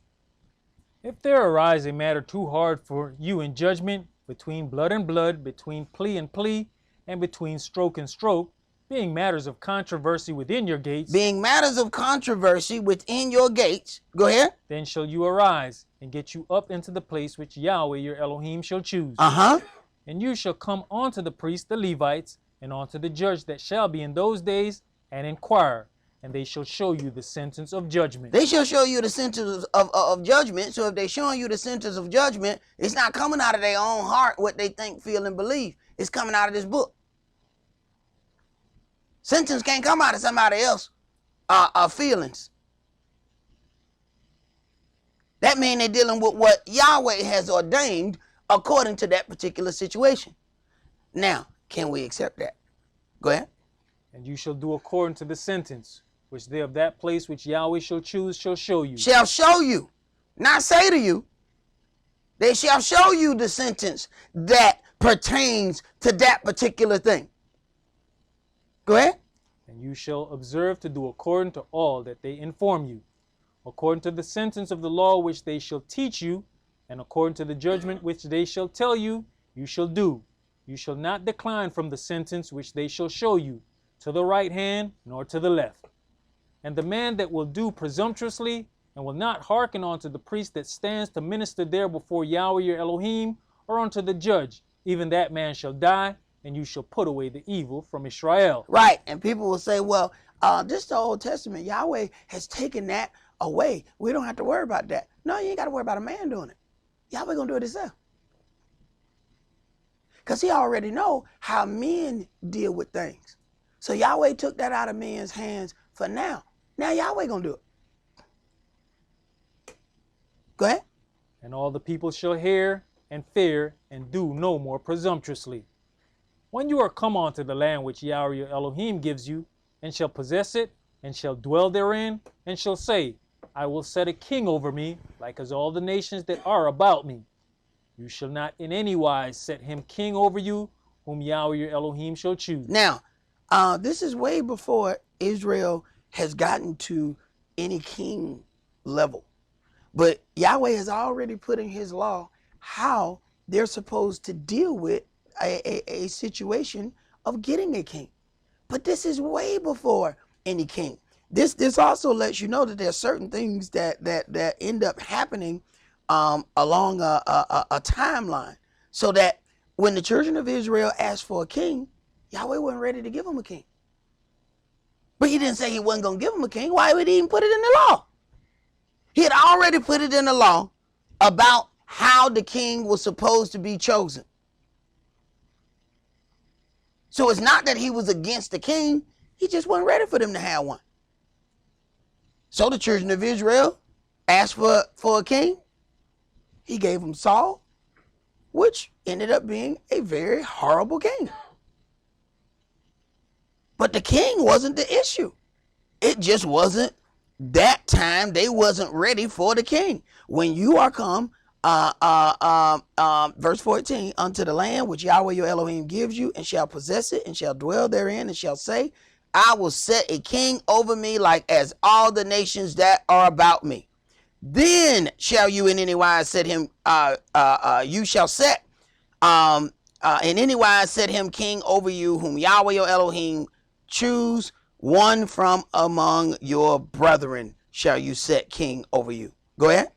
If there arise a matter too hard for you in judgment, between blood and blood, between plea and plea, and between stroke and stroke, being matters of controversy within your gates, Being matters of controversy within your gates, go ahead. then shall you arise and get you up into the place which Yahweh your Elohim shall choose. And you shall come unto the priests, the Levites, and unto the judge that shall be in those days, and inquire, and they shall show you the sentence of judgment. They shall show you the sentence of judgment. So if they're showing you the sentence of judgment, it's not coming out of their own heart, what they think, feel, and believe. It's coming out of this book. Sentence can't come out of somebody else's feelings. That means they're dealing with what Yahweh has ordained according to that particular situation. Now, can we accept that? Go ahead. And you shall do according to the sentence which they of that place which Yahweh shall choose shall show you. Shall show you, not say to you. They shall show you the sentence that pertains to that particular thing. Go ahead. And you shall observe to do according to all that they inform you, according to the sentence of the law which they shall teach you, and according to the judgment which they shall tell you, you shall do. You shall not decline from the sentence which they shall show you, to the right hand nor to the left. And the man that will do presumptuously, and will not hearken unto the priest that stands to minister there before Yahweh your Elohim, or unto the judge, even that man shall die, and you shall put away the evil from Israel. Right. And people will say, well, this is the Old Testament. Yahweh has taken that away. We don't have to worry about that. No, you ain't got to worry about a man doing it. Yahweh going to do it himself. Because he already know how men deal with things. So Yahweh took that out of men's hands for now. Now Yahweh going to do it. Go ahead. And all the people shall hear and fear and do no more presumptuously. When you are come unto the land which Yahweh your Elohim gives you, and shall possess it, and shall dwell therein, and shall say, I will set a king over me, like as all the nations that are about me. You shall not in any wise set him king over you, whom Yahweh your Elohim shall choose. Now, this is way before Israel has gotten to any king level. But Yahweh has already put in his law how they're supposed to deal with a situation of getting a king. But this is way before any king. This also lets you know that there are certain things that end up happening along a timeline, so that when the children of Israel asked for a king, Yahweh wasn't ready to give them a king. But he didn't say he wasn't going to give them a king. Why would he even put it in the law? He had already put it in the law about how the king was supposed to be chosen. So it's not that he was against the king. He just wasn't ready for them to have one. So the children of Israel asked for a king. He gave them Saul, which ended up being a very horrible king. But the king wasn't the issue. It just wasn't that time they wasn't ready for the king. When you are come, verse 14, unto the land which Yahweh your Elohim gives you, and shall possess it, and shall dwell therein, and shall say, I will set a king over me like as all the nations that are about me. Then shall you in any wise set him, you shall set, in any wise set him king over you, whom Yahweh your Elohim choose, one from among your brethren shall you set king over you. Go ahead.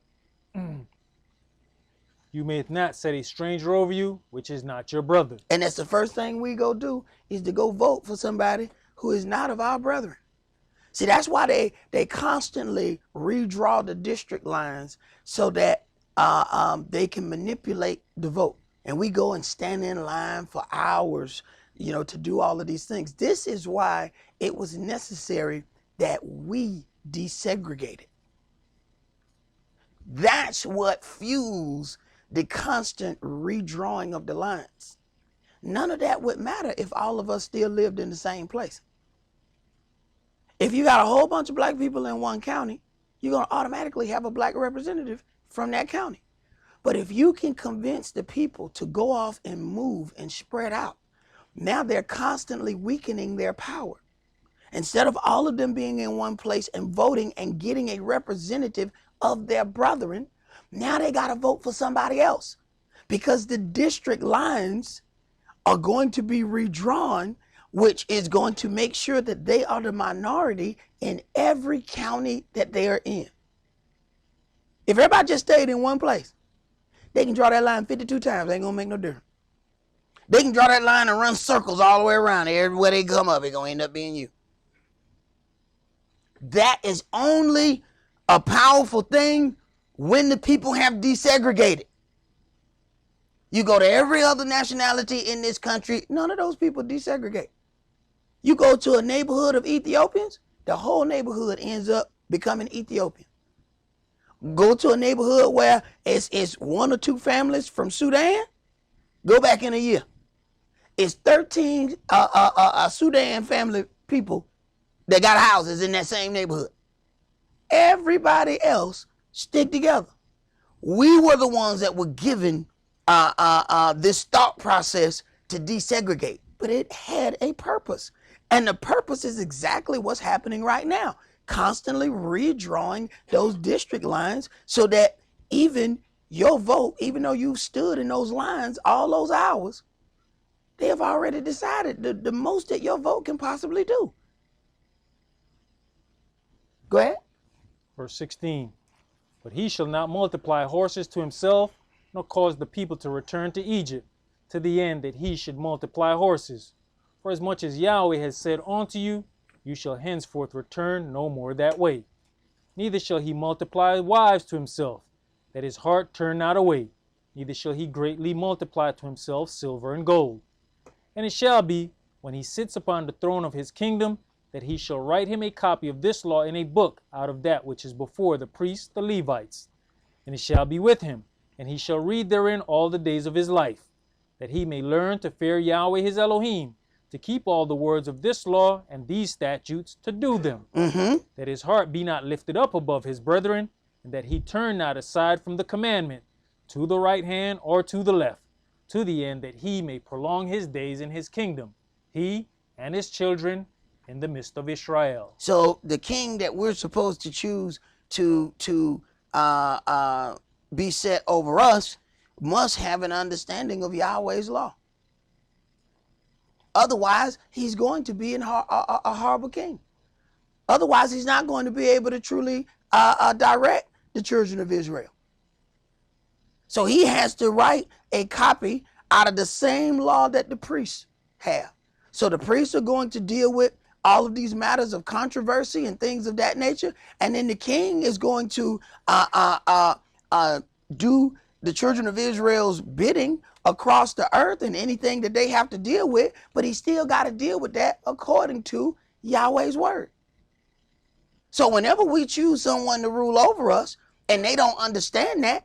You may not set a stranger over you, which is not your brother. And that's the first thing we go do, is to go vote for somebody who is not of our brethren. See, that's why they constantly redraw the district lines so that they can manipulate the vote. And we go and stand in line for hours, to do all of these things. This is why it was necessary that we desegregated. That's what fuels the constant redrawing of the lines. None of that would matter if all of us still lived in the same place. If you got a whole bunch of black people in one county, you're going to automatically have a black representative from that county. But if you can convince the people to go off and move and spread out, now they're constantly weakening their power. Instead of all of them being in one place and voting and getting a representative of their brethren, now they got to vote for somebody else, because the district lines are going to be redrawn, which is going to make sure that they are the minority in every county that they are in. If everybody just stayed in one place, they can draw that line 52 times. Ain't gonna make no difference. They can draw that line and run circles all the way around. Everywhere they come up, it's gonna end up being you. That is only a powerful thing when the people have desegregated. You go to every other nationality in this country, none of those people desegregate. You go to a neighborhood of Ethiopians, the whole neighborhood ends up becoming Ethiopian. Go to a neighborhood where it's one or two families from Sudan, go back in a year. It's 13 Sudan family people that got houses in that same neighborhood. Everybody else stick together. We were the ones that were given this thought process to desegregate, but it had a purpose. And the purpose is exactly what's happening right now. Constantly redrawing those district lines so that even your vote, even though you stood in those lines all those hours, they have already decided the most that your vote can possibly do. Go ahead. Verse 16. But he shall not multiply horses to himself, nor cause the people to return to Egypt, to the end that he should multiply horses. For as much as Yahweh has said unto you, you shall henceforth return no more that way. Neither shall he multiply wives to himself, that his heart turn not away. Neither shall he greatly multiply to himself silver and gold. And it shall be, when he sits upon the throne of his kingdom, that he shall write him a copy of this law in a book out of that which is before the priests, the Levites. And it shall be with him, and he shall read therein all the days of his life, that he may learn to fear Yahweh his Elohim, to keep all the words of this law and these statutes, to do them, that his heart be not lifted up above his brethren, and that he turn not aside from the commandment, to the right hand or to the left, to the end that he may prolong his days in his kingdom, he and his children in the midst of Israel. So the king that we're supposed to choose to be set over us must have an understanding of Yahweh's law. Otherwise, he's going to be a horrible king. Otherwise, he's not going to be able to truly direct the children of Israel. So he has to write a copy out of the same law that the priests have. So the priests are going to deal with all of these matters of controversy and things of that nature. And then the king is going to do the children of Israel's bidding across the earth and anything that they have to deal with, but he still got to deal with that according to Yahweh's word. So whenever we choose someone to rule over us and they don't understand that,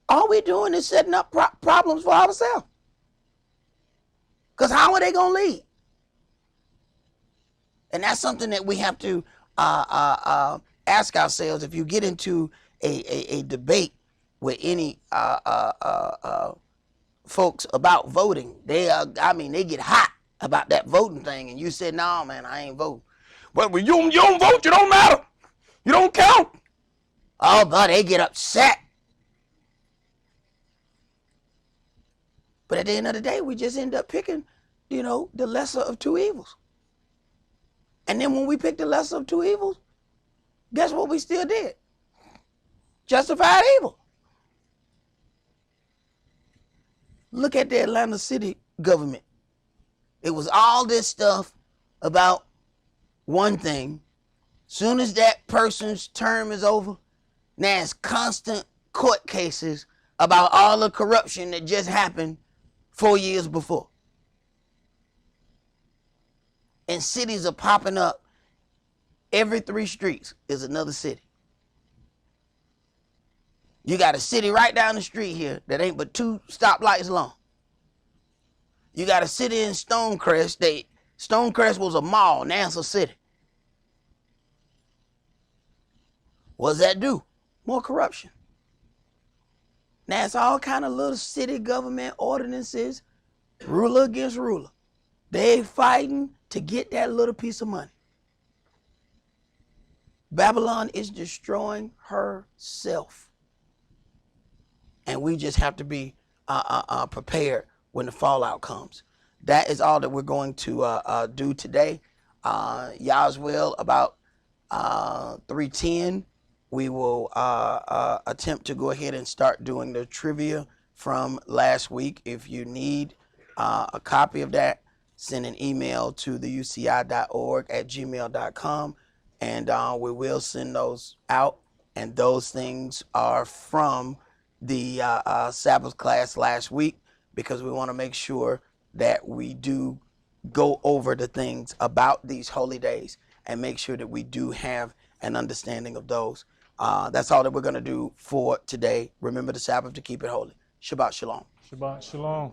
all we're doing is setting up problems for ourselves. Because how are they going to lead? And that's something that we have to ask ourselves, if you get into a debate with any folks about voting, they get hot about that voting thing, and you said, no, man, I ain't voting. But when you don't vote, you don't matter. You don't count. Oh, but they get upset. But at the end of the day, we just end up picking, the lesser of two evils. And then when we picked the lesser of two evils, guess what we still did? Justified evil. Look at the Atlanta city government. It was all this stuff about one thing. Soon as that person's term is over, now it's constant court cases about all the corruption that just happened 4 years before. And cities are popping up. Every 3 streets is another city. You got a city right down the street here that ain't but 2 stoplights long. You got a city in Stonecrest. Stonecrest was a mall, now it's a city. What does that do? More corruption. Now it's all kind of little city government ordinances, ruler against ruler. They fighting to get that little piece of money. Babylon is destroying herself. And we just have to be prepared when the fallout comes. That is all that we're going to do today. Y'all's will, about 3:10, we will attempt to go ahead and start doing the trivia from last week. If you need a copy of that, send an email to theuci.org@gmail.com, and we will send those out. And those things are from the Sabbath class last week, because we want to make sure that we do go over the things about these holy days and make sure that we do have an understanding of those. That's all that we're going to do for today. Remember the Sabbath to keep it holy. Shabbat shalom. Shabbat shalom.